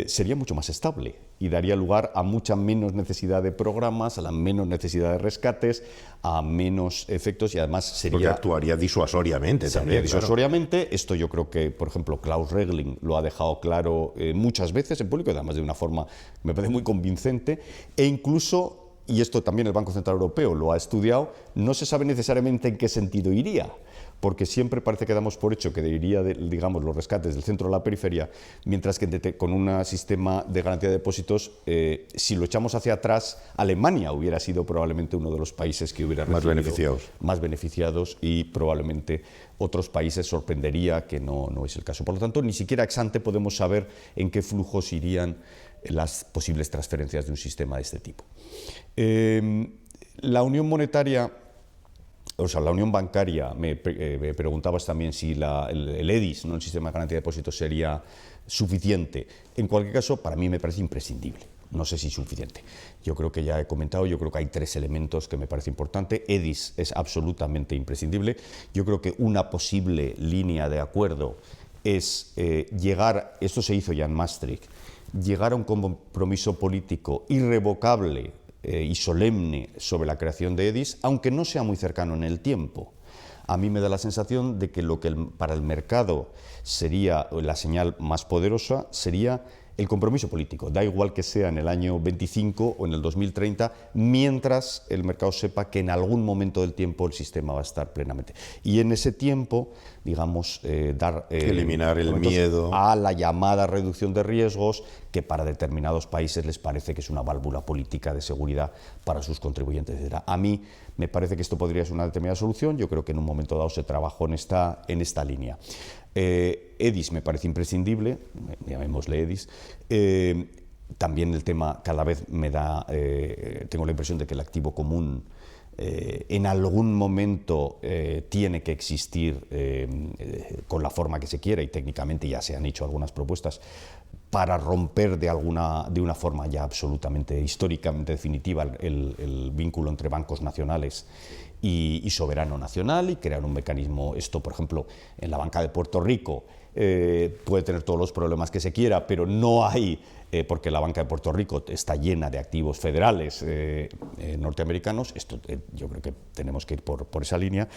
sería mucho más estable y daría lugar a mucha menos necesidad de programas, a la menos necesidad de rescates, a menos efectos, y además sería... Porque actuaría disuasoriamente también. Disuasoriamente. Claro. Esto yo creo que, por ejemplo, Klaus Regling lo ha dejado claro muchas veces en público, además de una forma me parece muy convincente, e incluso, y esto también el Banco Central Europeo lo ha estudiado, no se sabe necesariamente en qué sentido iría, porque siempre parece que damos por hecho que iría, digamos, los rescates del centro a la periferia, mientras que con un sistema de garantía de depósitos, si lo echamos hacia atrás, Alemania hubiera sido probablemente uno de los países que hubiera más beneficiados, y probablemente otros países sorprendería que no es el caso. Por lo tanto, ni siquiera ex ante podemos saber en qué flujos irían las posibles transferencias de un sistema de este tipo. La unión monetaria... O sea, la unión bancaria, me preguntabas también si el EDIS, ¿no?, el sistema de garantía de depósitos, sería suficiente. En cualquier caso, para mí me parece imprescindible. No sé si suficiente. Yo creo que ya he comentado, yo creo que hay tres elementos que me parece importante. EDIS es absolutamente imprescindible. Yo creo que una posible línea de acuerdo es llegar, esto se hizo ya en Maastricht, llegar a un compromiso político irrevocable y solemne sobre la creación de EDIS, aunque no sea muy cercano en el tiempo. A mí me da la sensación de que lo que para el mercado sería la señal más poderosa sería el compromiso político. Da igual que sea en el año 25 o en el 2030, mientras el mercado sepa que en algún momento del tiempo el sistema va a estar plenamente. Y en ese tiempo, digamos, eliminar el miedo a la llamada reducción de riesgos, que para determinados países les parece que es una válvula política de seguridad para sus contribuyentes, etc. A mí me parece que esto podría ser una determinada solución. Yo creo que en un momento dado se trabajó en esta línea. EDIS me parece imprescindible, llamémosle EDIS. También el tema cada vez tengo la impresión de que el activo común en algún momento tiene que existir con la forma que se quiera, y técnicamente ya se han hecho algunas propuestas para romper de una forma ya absolutamente históricamente definitiva el vínculo entre bancos nacionales y soberano nacional, y crear un mecanismo. Esto, por ejemplo, en la banca de Puerto Rico puede tener todos los problemas que se quiera, pero no hay, porque la banca de Puerto Rico está llena de activos federales norteamericanos. Esto yo creo que tenemos que ir por esa línea,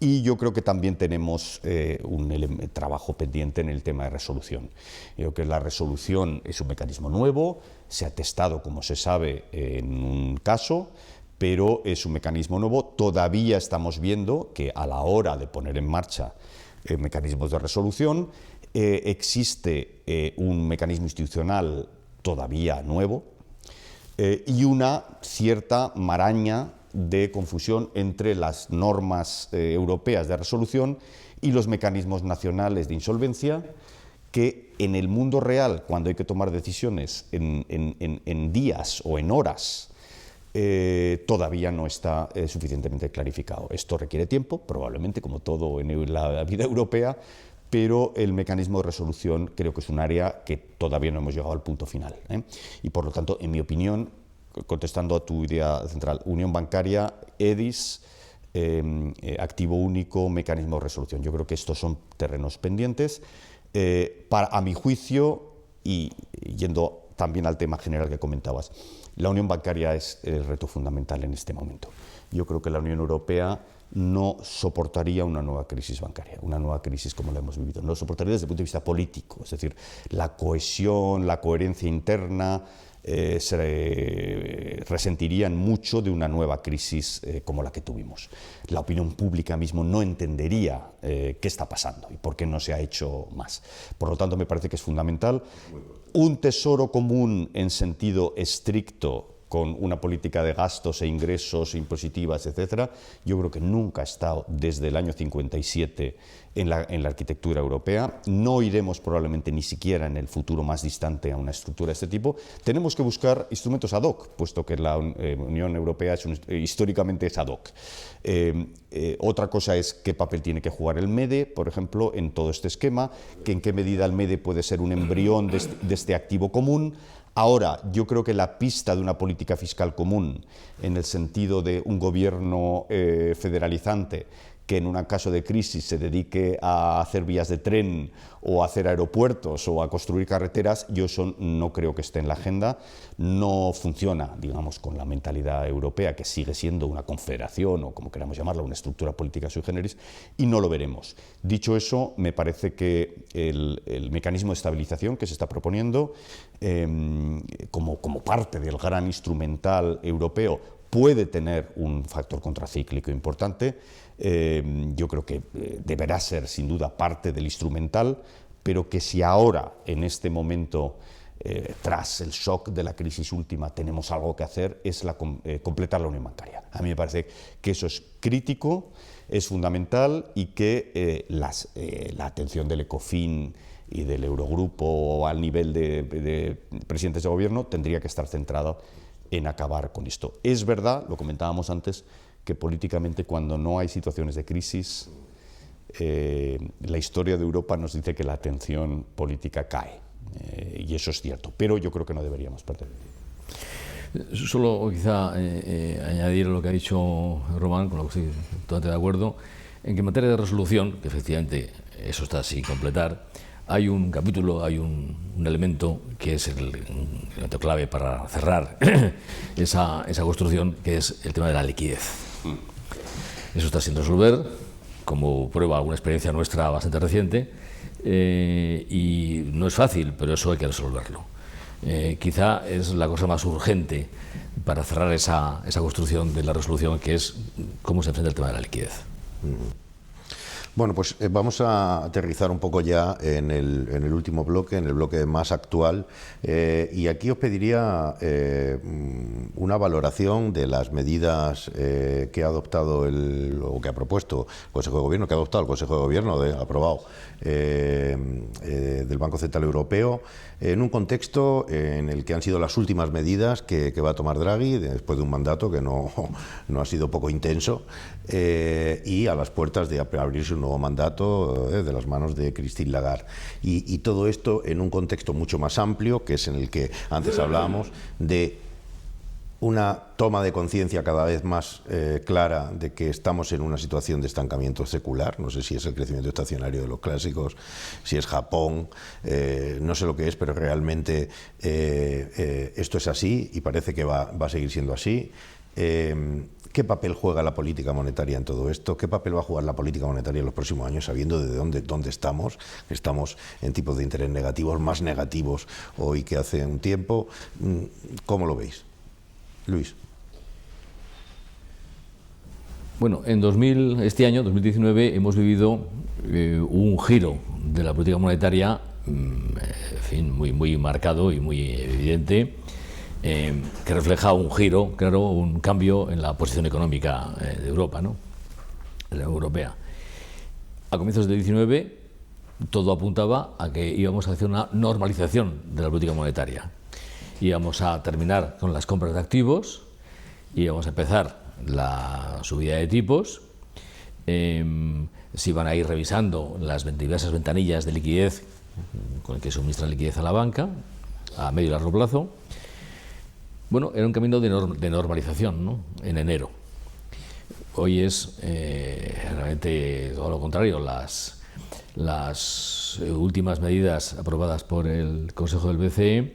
y yo creo que también tenemos un trabajo pendiente en el tema de resolución. Yo creo que la resolución es un mecanismo nuevo, se ha testado, como se sabe, en un caso, pero es un mecanismo nuevo. Todavía estamos viendo que a la hora de poner en marcha mecanismos de resolución existe un mecanismo institucional todavía nuevo y una cierta maraña de confusión entre las normas europeas de resolución y los mecanismos nacionales de insolvencia, que en el mundo real, cuando hay que tomar decisiones en días o en horas, todavía no está suficientemente clarificado. Esto requiere tiempo, probablemente, como todo en la vida europea, pero el mecanismo de resolución creo que es un área que todavía no hemos llegado al punto final, Y por lo tanto, en mi opinión, contestando a tu idea central, unión bancaria, EDIS, activo único, mecanismo de resolución. Yo creo que estos son terrenos pendientes. A mi juicio, y yendo también al tema general que comentabas, la unión bancaria es el reto fundamental en este momento. Yo creo que la Unión Europea no soportaría una nueva crisis bancaria, una nueva crisis como la hemos vivido. No lo soportaría desde el punto de vista político, es decir, la cohesión, la coherencia interna se resentirían mucho de una nueva crisis como la que tuvimos. La opinión pública mismo no entendería qué está pasando y por qué no se ha hecho más. Por lo tanto, me parece que es fundamental un tesoro común en sentido estricto, con una política de gastos e ingresos impositivas, etcétera. Yo creo que nunca ha estado desde el año 57 en la arquitectura europea. No iremos probablemente ni siquiera en el futuro más distante a una estructura de este tipo. Tenemos que buscar instrumentos ad hoc, puesto que la Unión Europea históricamente es ad hoc. Otra cosa es qué papel tiene que jugar el MEDE, por ejemplo, en todo este esquema, que en qué medida el MEDE puede ser un embrión de este activo común. Ahora, yo creo que la pista de una política fiscal común, en el sentido de un gobierno federalizante, que en un caso de crisis se dedique a hacer vías de tren o a hacer aeropuertos o a construir carreteras, yo eso no creo que esté en la agenda. No funciona, digamos, con la mentalidad europea, que sigue siendo una confederación o como queramos llamarla, una estructura política sui generis, y no lo veremos. Dicho eso, me parece que el mecanismo de estabilización que se está proponiendo como parte del gran instrumental europeo puede tener un factor contracíclico importante. Yo creo que deberá ser sin duda parte del instrumental, pero que si ahora, en este momento, tras el shock de la crisis última, tenemos algo que hacer, es completar la unión bancaria. A mí me parece que eso es crítico, es fundamental, y que la atención del ECOFIN y del Eurogrupo al nivel de presidentes de gobierno tendría que estar centrada en acabar con esto. Es verdad, lo comentábamos antes, que políticamente, cuando no hay situaciones de crisis, la historia de Europa nos dice que la atención política cae, y eso es cierto, pero yo creo que no deberíamos perder. Solo quizá añadir lo que ha dicho Román, con lo que estoy totalmente de acuerdo, en que en materia de resolución, que efectivamente eso está sin completar, hay un capítulo, hay un elemento que es el elemento clave para cerrar esa construcción, que es el tema de la liquidez. Eso está sin resolver, como prueba alguna experiencia nuestra bastante reciente, y no es fácil, pero eso hay que resolverlo. Quizá es la cosa más urgente para cerrar esa construcción de la resolución, que es cómo se enfrenta el tema de la liquidez. Bueno, pues vamos a aterrizar un poco ya en el último bloque, en el bloque más actual, y aquí os pediría una valoración de las medidas que ha adoptado o que ha propuesto el Consejo de Gobierno, que ha adoptado el Consejo de Gobierno, aprobado, del Banco Central Europeo, en un contexto en el que han sido las últimas medidas que va a tomar Draghi después de un mandato que no ha sido poco intenso, y a las puertas de abrirse un nuevo mandato de las manos de Christine Lagarde. Y todo esto en un contexto mucho más amplio, que es en el que antes hablábamos de una toma de conciencia cada vez más clara de que estamos en una situación de estancamiento secular. No sé si es el crecimiento estacionario de los clásicos, si es Japón, no sé lo que es, pero realmente esto es así y parece que va a seguir siendo así. ¿Qué papel juega la política monetaria en todo esto? ¿Qué papel va a jugar la política monetaria en los próximos años, sabiendo de dónde estamos? Estamos en tipos de interés negativos, más negativos hoy que hace un tiempo. ¿Cómo lo veis? Luis. Bueno, este año, 2019, hemos vivido un giro de la política monetaria, en fin, muy marcado y muy evidente, que refleja un giro, claro, un cambio en la posición económica de Europa, ¿no? De la Europea. A comienzos del 19 todo apuntaba a que íbamos a hacer una normalización de la política monetaria. Íbamos a terminar con las compras de activos, íbamos a empezar la subida de tipos, se iban a ir revisando las diversas ventanillas de liquidez con el que suministra liquidez a la banca, a medio y largo plazo. Bueno, era un camino de normalización, ¿no? En enero. Hoy es realmente todo lo contrario. Las últimas medidas aprobadas por el Consejo del BCE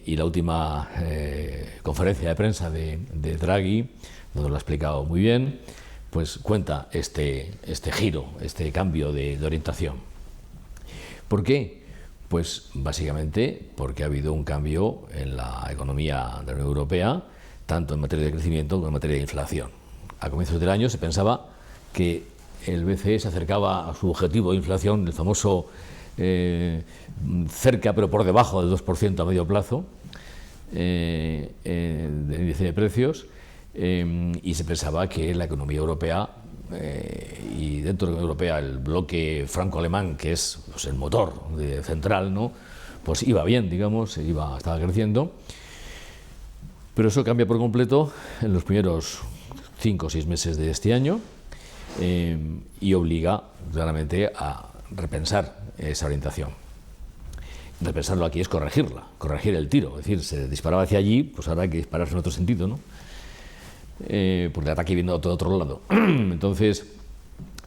y la última conferencia de prensa de Draghi, donde lo ha explicado muy bien, pues cuenta este giro, este cambio de orientación. ¿Por qué? Pues básicamente porque ha habido un cambio en la economía de la Unión Europea, tanto en materia de crecimiento como en materia de inflación. A comienzos del año se pensaba que el BCE se acercaba a su objetivo de inflación, el famoso cerca pero por debajo del 2% a medio plazo del índice de precios, y se pensaba que la economía europea y dentro de la Unión Europea el bloque franco-alemán, que es pues, el motor central, ¿no? Pues iba bien, digamos, estaba creciendo, pero eso cambia por completo en los primeros 5 o 6 meses de este año y obliga claramente a repensar esa orientación. Repensarlo aquí es corregirla, corregir el tiro, es decir, se disparaba hacia allí, pues ahora hay que dispararse en otro sentido, ¿no? Porque el ataque viene de otro lado. Entonces,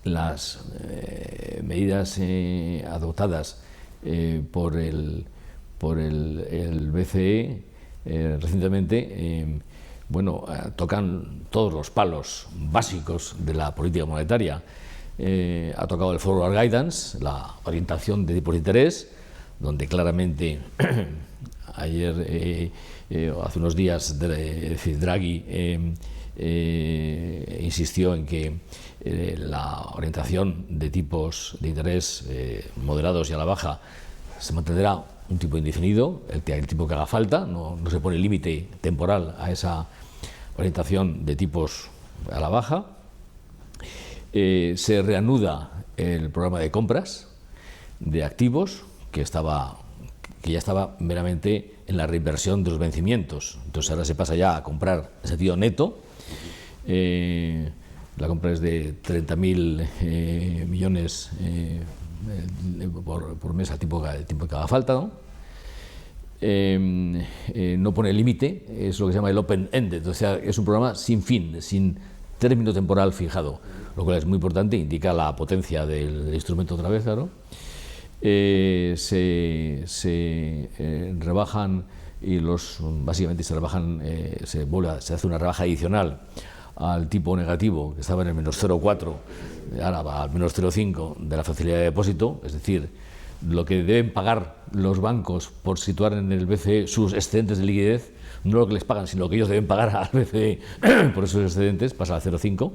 las medidas adoptadas por el BCE recientemente, tocan todos los palos básicos de la política monetaria. Ha tocado el forward guidance, la orientación de tipos de interés, donde claramente ayer, hace unos días, Draghi insistió en que la orientación de tipos de interés moderados y a la baja se mantendrá un tipo indefinido, el tipo que haga falta, no se pone límite temporal a esa orientación de tipos a la baja. Se reanuda el programa de compras de activos que ya estaba meramente en la reinversión de los vencimientos. Entonces ahora se pasa ya a comprar en sentido neto. La compra es de 30.000 millones por mes al tiempo que haga falta, ¿no? No pone límite, es lo que se llama el open-ended, o sea, es un programa sin fin, sin término temporal fijado, lo cual es muy importante, indica la potencia del instrumento otra vez, claro. Se rebajan básicamente se rebajan, se hace una rebaja adicional al tipo negativo, que estaba en el menos 0,4, ahora va al menos 0,5 de la facilidad de depósito, es decir, lo que deben pagar los bancos por situar en el BCE sus excedentes de liquidez, no lo que les pagan, sino lo que ellos deben pagar al BCE por esos excedentes, pasa a 0,5.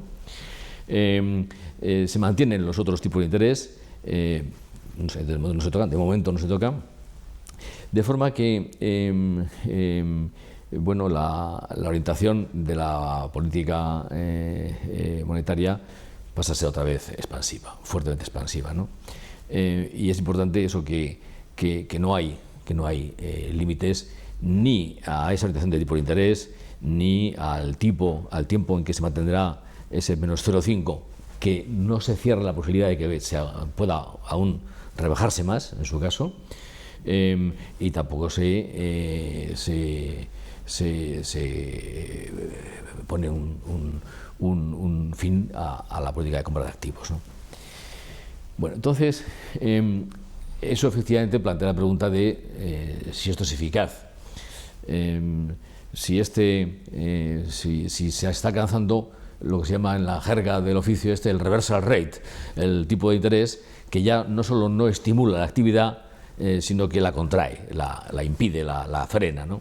Se mantienen los otros tipos de interés, de momento no se toca, de forma que la orientación de la política monetaria pasa a ser otra vez expansiva, fuertemente expansiva, ¿no? Y es importante eso que no hay límites ni a esa orientación de tipo de interés, ni al tiempo en que se mantendrá ese menos 0,5, que no se cierra la posibilidad de que pueda aún rebajarse más, en su caso, y tampoco se pone un fin a la política de compra de activos, ¿no? Bueno, entonces, eso efectivamente plantea la pregunta de si esto es eficaz, si se está alcanzando lo que se llama en la jerga del oficio el reversal rate, el tipo de interés que ya no solo no estimula la actividad, sino que la contrae, la impide, la frena, ¿no?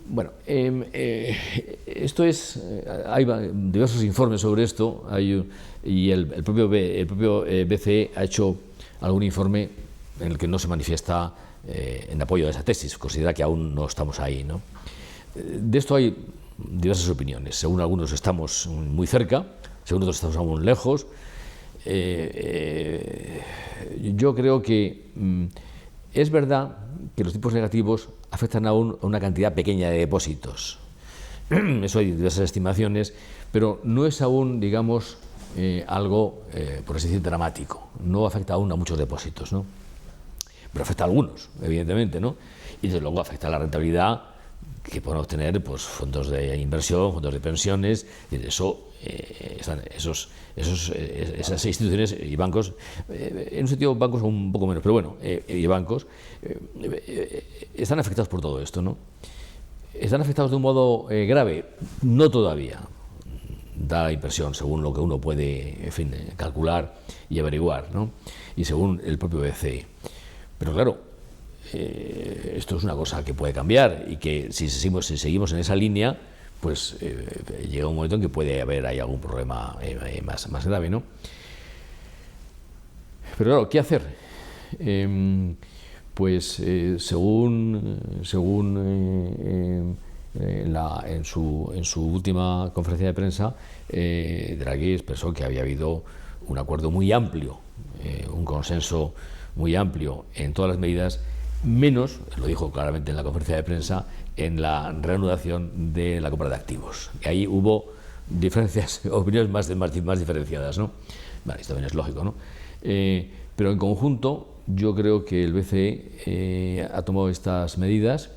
Bueno, esto es, hay diversos informes sobre esto, y el propio BCE ha hecho algún informe en el que no se manifiesta en apoyo de esa tesis, considera que aún no estamos ahí, ¿no? De esto hay diversas opiniones. Según algunos estamos muy cerca, según otros estamos aún lejos. Yo creo que es verdad que los tipos negativos afectan aún a una cantidad pequeña de depósitos. Eso hay diversas estimaciones, pero no es aún, digamos, algo, por así decir, dramático. No afecta aún a muchos depósitos, ¿no? Pero afecta a algunos, evidentemente, ¿no? Y desde luego afecta a la rentabilidad que pueden obtener pues, fondos de inversión, fondos de pensiones, y de eso esas instituciones y bancos, en un sentido bancos un poco menos, pero bueno, y bancos están afectados por todo esto, ¿no? ¿Están afectados de un modo grave? No todavía. Da la impresión, según lo que uno puede, en fin, calcular y averiguar, ¿no? Y según el propio BCE. Pero claro, esto es una cosa que puede cambiar y que si seguimos en esa línea, pues llega un momento en que puede haber ahí algún problema más grave, ¿no? Pero claro, ¿qué hacer? Pues según en su última conferencia de prensa, Draghi expresó que había habido un acuerdo muy amplio, un consenso muy amplio en todas las medidas, menos, lo dijo claramente en la conferencia de prensa, en la reanudación de la compra de activos. Y ahí hubo diferencias, opiniones más diferenciadas, ¿no? Vale, esto también es lógico, ¿no? Pero en conjunto, yo creo que el BCE ha tomado estas medidas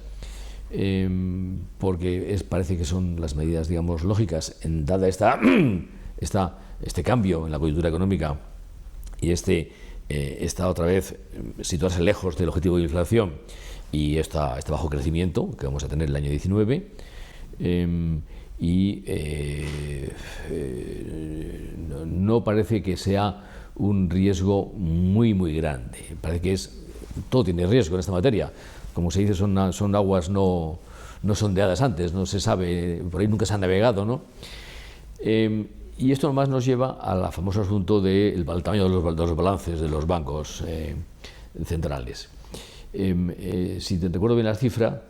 porque parece que son las medidas, digamos, lógicas, dada este cambio en la coyuntura económica y está otra vez situarse lejos del objetivo de inflación y este bajo crecimiento que vamos a tener el año 19 no parece que sea un riesgo muy grande. Parece que todo tiene riesgo en esta materia. Como se dice, son aguas no sondeadas antes, no se sabe, por ahí nunca se ha navegado, ¿no? Y esto nomás nos lleva al famoso asunto del tamaño de los balances de los bancos centrales. Si te recuerdo bien la cifra,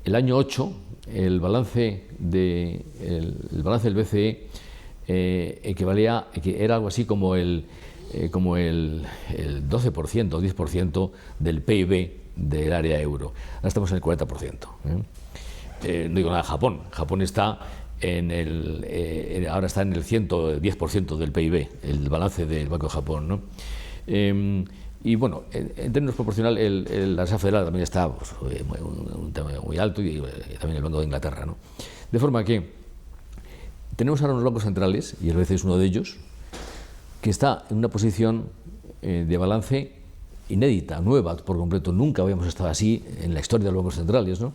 el año 8, el balance del BCE equivalía, que era algo así como el 12% o 10% del PIB del área euro. Ahora estamos en el 40%. No digo nada de Japón. Japón está ahora está en el 110% del PIB, el balance del Banco de Japón, ¿no? Y bueno, en términos proporcionales, la Reserva Federal también está pues, un tema muy alto y también el Banco de Inglaterra, ¿no? De forma que tenemos ahora unos bancos centrales, y el BCE es uno de ellos, que está en una posición de balance inédita, nueva por completo. Nunca habíamos estado así en la historia de los bancos centrales, ¿no?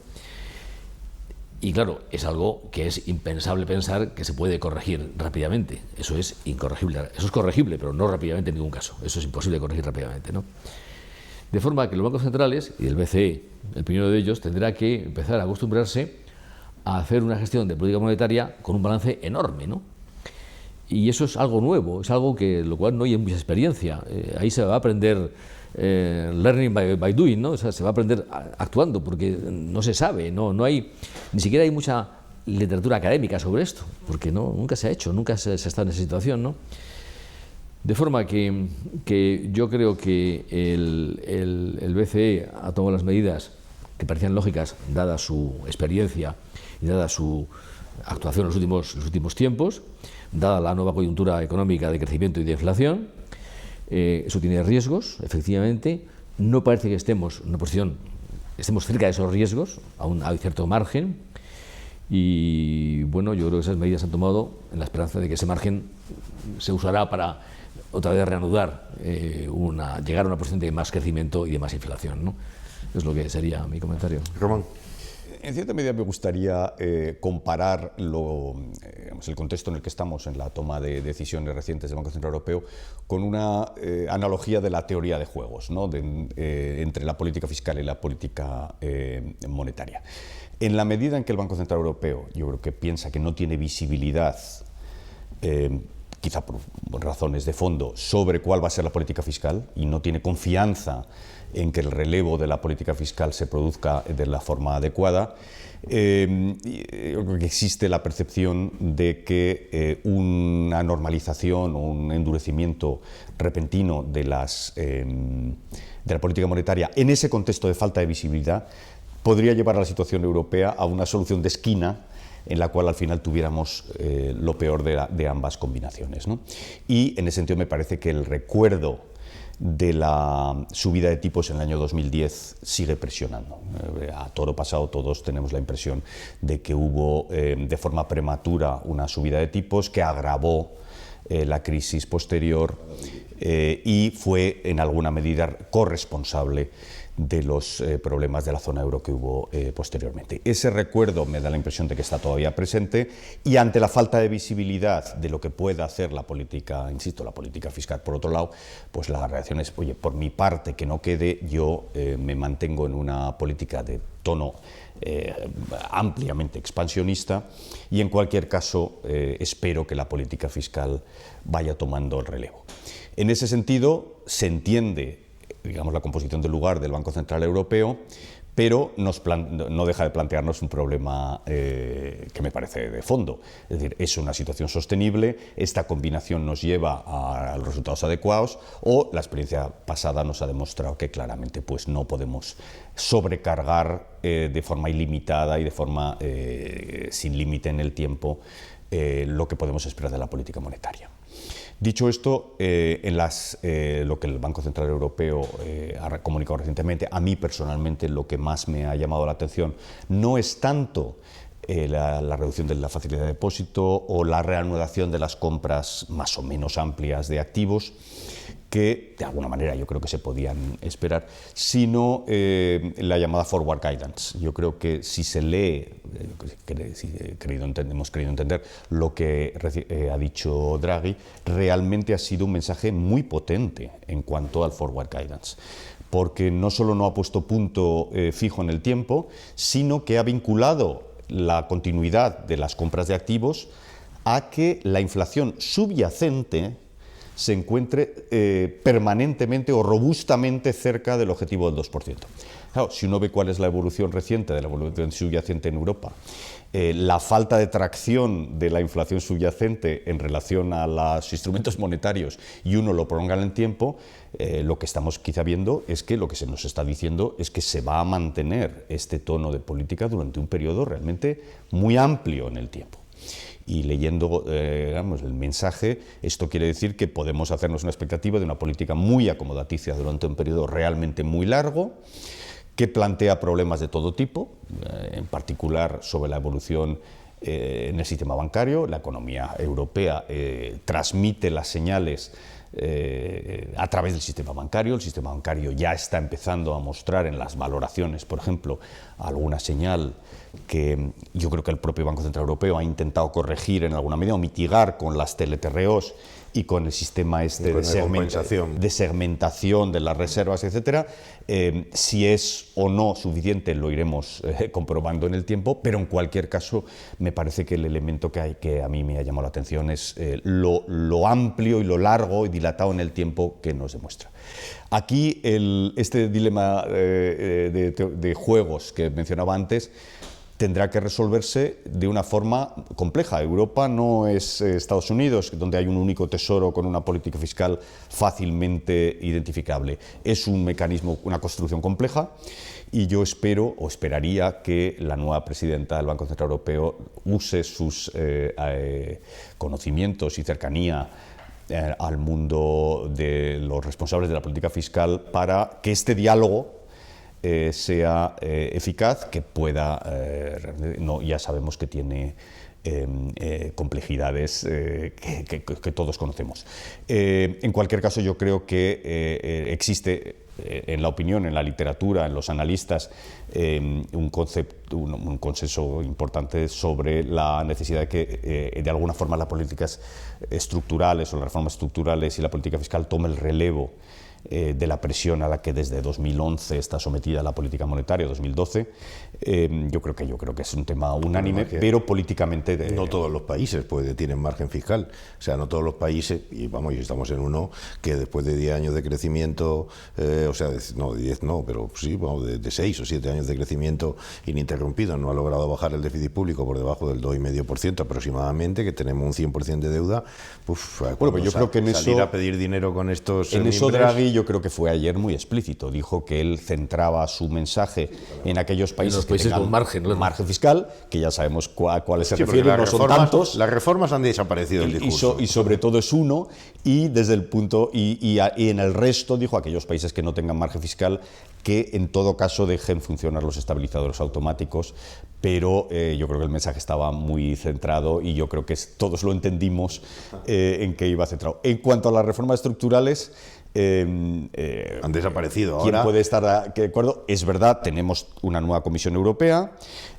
Y claro, es algo que es impensable pensar que se puede corregir rápidamente. Eso es incorregible. Eso es corregible, pero no rápidamente en ningún caso. Eso es imposible de corregir rápidamente, ¿no? De forma que los bancos centrales, y el BCE, el primero de ellos, tendrá que empezar a acostumbrarse a hacer una gestión de política monetaria con un balance enorme, ¿no? Y eso es algo nuevo, es algo lo cual no hay mucha experiencia. Ahí se va a aprender learning by doing, ¿no? O sea, se va a aprender actuando, porque no se sabe, no hay, ni siquiera hay mucha literatura académica sobre esto, porque nunca se ha hecho, nunca se ha estado en esa situación, ¿no? De forma que yo creo que el BCE ha tomado las medidas que parecían lógicas, dada su experiencia y dada su actuación en los últimos tiempos, dada la nueva coyuntura económica de crecimiento y de inflación. Eso tiene riesgos, efectivamente. No parece que estemos en una posición, estemos cerca de esos riesgos, aún hay cierto margen. Y bueno, yo creo que esas medidas se han tomado en la esperanza de que ese margen se usará para otra vez reanudar, llegar a una posición de más crecimiento y de más inflación, ¿no? Es lo que sería mi comentario. Román. En cierta medida me gustaría comparar el contexto en el que estamos en la toma de decisiones recientes del Banco Central Europeo con una analogía de la teoría de juegos, ¿no? Entre la política fiscal y la política monetaria. En la medida en que el Banco Central Europeo, yo creo que piensa que no tiene visibilidad, quizá por razones de fondo, sobre cuál va a ser la política fiscal y no tiene confianza en que el relevo de la política fiscal se produzca de la forma adecuada, existe la percepción de que una normalización o un endurecimiento repentino de la política monetaria en ese contexto de falta de visibilidad podría llevar a la situación europea a una solución de esquina en la cual al final tuviéramos lo peor de ambas combinaciones, ¿no? Y en ese sentido me parece que el recuerdo de la subida de tipos en el año 2010 sigue presionando. A toro pasado todos tenemos la impresión de que hubo de forma prematura una subida de tipos que agravó la crisis posterior y fue en alguna medida corresponsable de los problemas de la zona euro que hubo posteriormente. Ese recuerdo me da la impresión de que está todavía presente, y ante la falta de visibilidad de lo que pueda hacer la política, insisto, la política fiscal por otro lado, pues la reacción es, oye, por mi parte que no quede, yo me mantengo en una política de tono ampliamente expansionista, y en cualquier caso espero que la política fiscal vaya tomando el relevo. En ese sentido se entiende, digamos, la composición del lugar del Banco Central Europeo, pero no deja de plantearnos un problema que me parece de fondo. Es decir, ¿es una situación sostenible? ¿Esta combinación nos lleva a los resultados adecuados? ¿O la experiencia pasada nos ha demostrado que claramente pues, no podemos sobrecargar de forma ilimitada y de forma sin límite en el tiempo lo que podemos esperar de la política monetaria? Dicho esto, lo que el Banco Central Europeo ha comunicado recientemente, a mí personalmente lo que más me ha llamado la atención no es tanto la reducción de la facilidad de depósito o la reanudación de las compras más o menos amplias de activos, que de alguna manera yo creo que se podían esperar, sino la llamada forward guidance. Yo creo que si se lee, hemos querido entender lo que ha dicho Draghi, realmente ha sido un mensaje muy potente en cuanto al forward guidance, porque no solo no ha puesto punto fijo en el tiempo, sino que ha vinculado la continuidad de las compras de activos a que la inflación subyacente se encuentre permanentemente o robustamente cerca del objetivo del 2%. Claro, si uno ve cuál es la evolución reciente de la evolución subyacente en Europa, la falta de tracción de la inflación subyacente en relación a los instrumentos monetarios, y uno lo prolonga en el tiempo, lo que estamos quizá viendo es que lo que se nos está diciendo es que se va a mantener este tono de política durante un periodo realmente muy amplio en el tiempo. Y leyendo el mensaje, esto quiere decir que podemos hacernos una expectativa de una política muy acomodaticia durante un periodo realmente muy largo, que plantea problemas de todo tipo, en particular sobre la evolución en el sistema bancario. La economía europea transmite las señales a través del sistema bancario. El sistema bancario ya está empezando a mostrar en las valoraciones, por ejemplo, alguna señal que yo creo que el propio Banco Central Europeo ha intentado corregir en alguna medida o mitigar con las TLTROs y con el sistema de segmentación de las reservas, etcétera. Si es o no suficiente lo iremos comprobando en el tiempo, pero en cualquier caso me parece que el elemento que a mí me ha llamado la atención es lo amplio y lo largo y dilatado en el tiempo que nos demuestra. Aquí este dilema de juegos que mencionaba antes tendrá que resolverse de una forma compleja. Europa no es Estados Unidos, donde hay un único tesoro con una política fiscal fácilmente identificable. Es un mecanismo, una construcción compleja, y yo espero o esperaría que la nueva presidenta del Banco Central Europeo use sus conocimientos y cercanía al mundo de los responsables de la política fiscal para que este diálogo sea eficaz, que pueda, ya sabemos que tiene complejidades que todos conocemos. En cualquier caso, yo creo que existe en la opinión, en la literatura, en los analistas, un consenso importante sobre la necesidad de que de alguna forma las políticas estructurales o las reformas estructurales y la política fiscal tome el relevo de la presión a la que desde 2011 está sometida la política monetaria, 2012. Yo creo que es un tema unánime, pero políticamente... No todos los países tienen margen fiscal. O sea, no todos los países, y estamos en uno que después de 10 años de crecimiento, no, 10 no, pero sí, de 6 o 7 años de crecimiento ininterrumpido, no ha logrado bajar el déficit público por debajo del 2,5% aproximadamente, que tenemos un 100% de deuda. Bueno, pues yo creo que en salir eso... a pedir dinero con estos... En eso Draghi yo creo que fue ayer muy explícito. Dijo que él centraba su mensaje en aquellos países, que tengan con margen fiscal, que ya sabemos a cuáles se Sí, porque refieren, no son tantos. Las reformas han desaparecido del discurso. Y sobre todo es uno, y desde el punto y en el resto dijo aquellos países que no tengan margen fiscal que en todo caso dejen funcionar los estabilizadores automáticos, pero yo creo que el mensaje estaba muy centrado y yo creo que todos lo entendimos en qué iba centrado. En cuanto a las reformas estructurales, han desaparecido ahora. ¿Quién puede estar de acuerdo? Es verdad, tenemos una nueva Comisión Europea,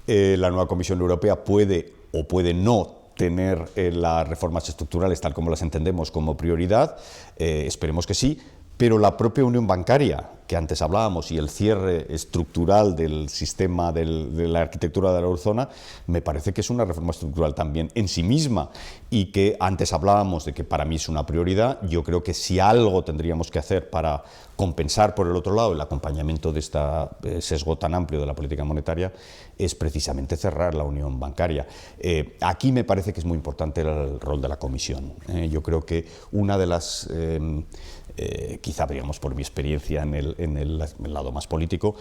la nueva Comisión Europea puede o puede no tener las reformas estructurales tal como las entendemos como prioridad, esperemos que sí, pero la propia unión bancaria, que antes hablábamos, y el cierre estructural del sistema de la arquitectura de la eurozona, me parece que es una reforma estructural también en sí misma, y que antes hablábamos de que para mí es una prioridad. Yo creo que si algo tendríamos que hacer para compensar por el otro lado el acompañamiento de este sesgo tan amplio de la política monetaria es precisamente cerrar la unión bancaria. Aquí me parece que es muy importante el rol de la Comisión. Yo creo que una de las... quizá, digamos, por mi experiencia en el lado más político,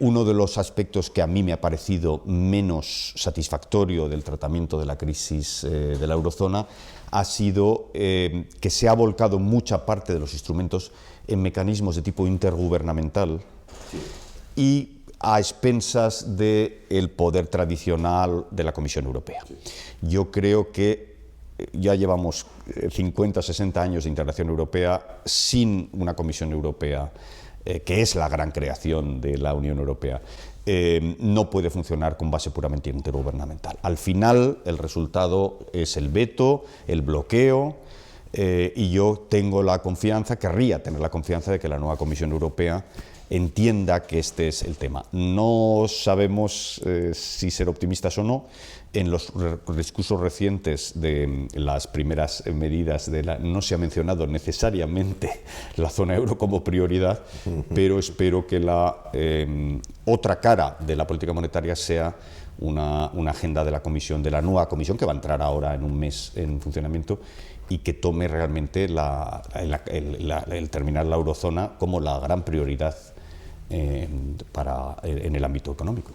uno de los aspectos que a mí me ha parecido menos satisfactorio del tratamiento de la crisis de la eurozona ha sido que se ha volcado mucha parte de los instrumentos en mecanismos de tipo intergubernamental y a expensas del poder tradicional de la Comisión Europea. Yo creo que ya llevamos 50 o 60 años de integración europea sin una Comisión Europea, que es la gran creación de la Unión Europea. No puede funcionar con base puramente intergubernamental. Al final, el resultado es el veto, el bloqueo, y yo tengo la confianza, querría tener la confianza de que la nueva Comisión Europea entienda que este es el tema. No sabemos si ser optimistas o no. En los discursos recientes de las primeras medidas no se ha mencionado necesariamente la zona euro como prioridad, pero espero que la otra cara de la política monetaria sea una agenda de la Comisión, de la nueva Comisión, que va a entrar ahora en un mes en funcionamiento, y que tome realmente el terminar la eurozona como la gran prioridad en el ámbito económico.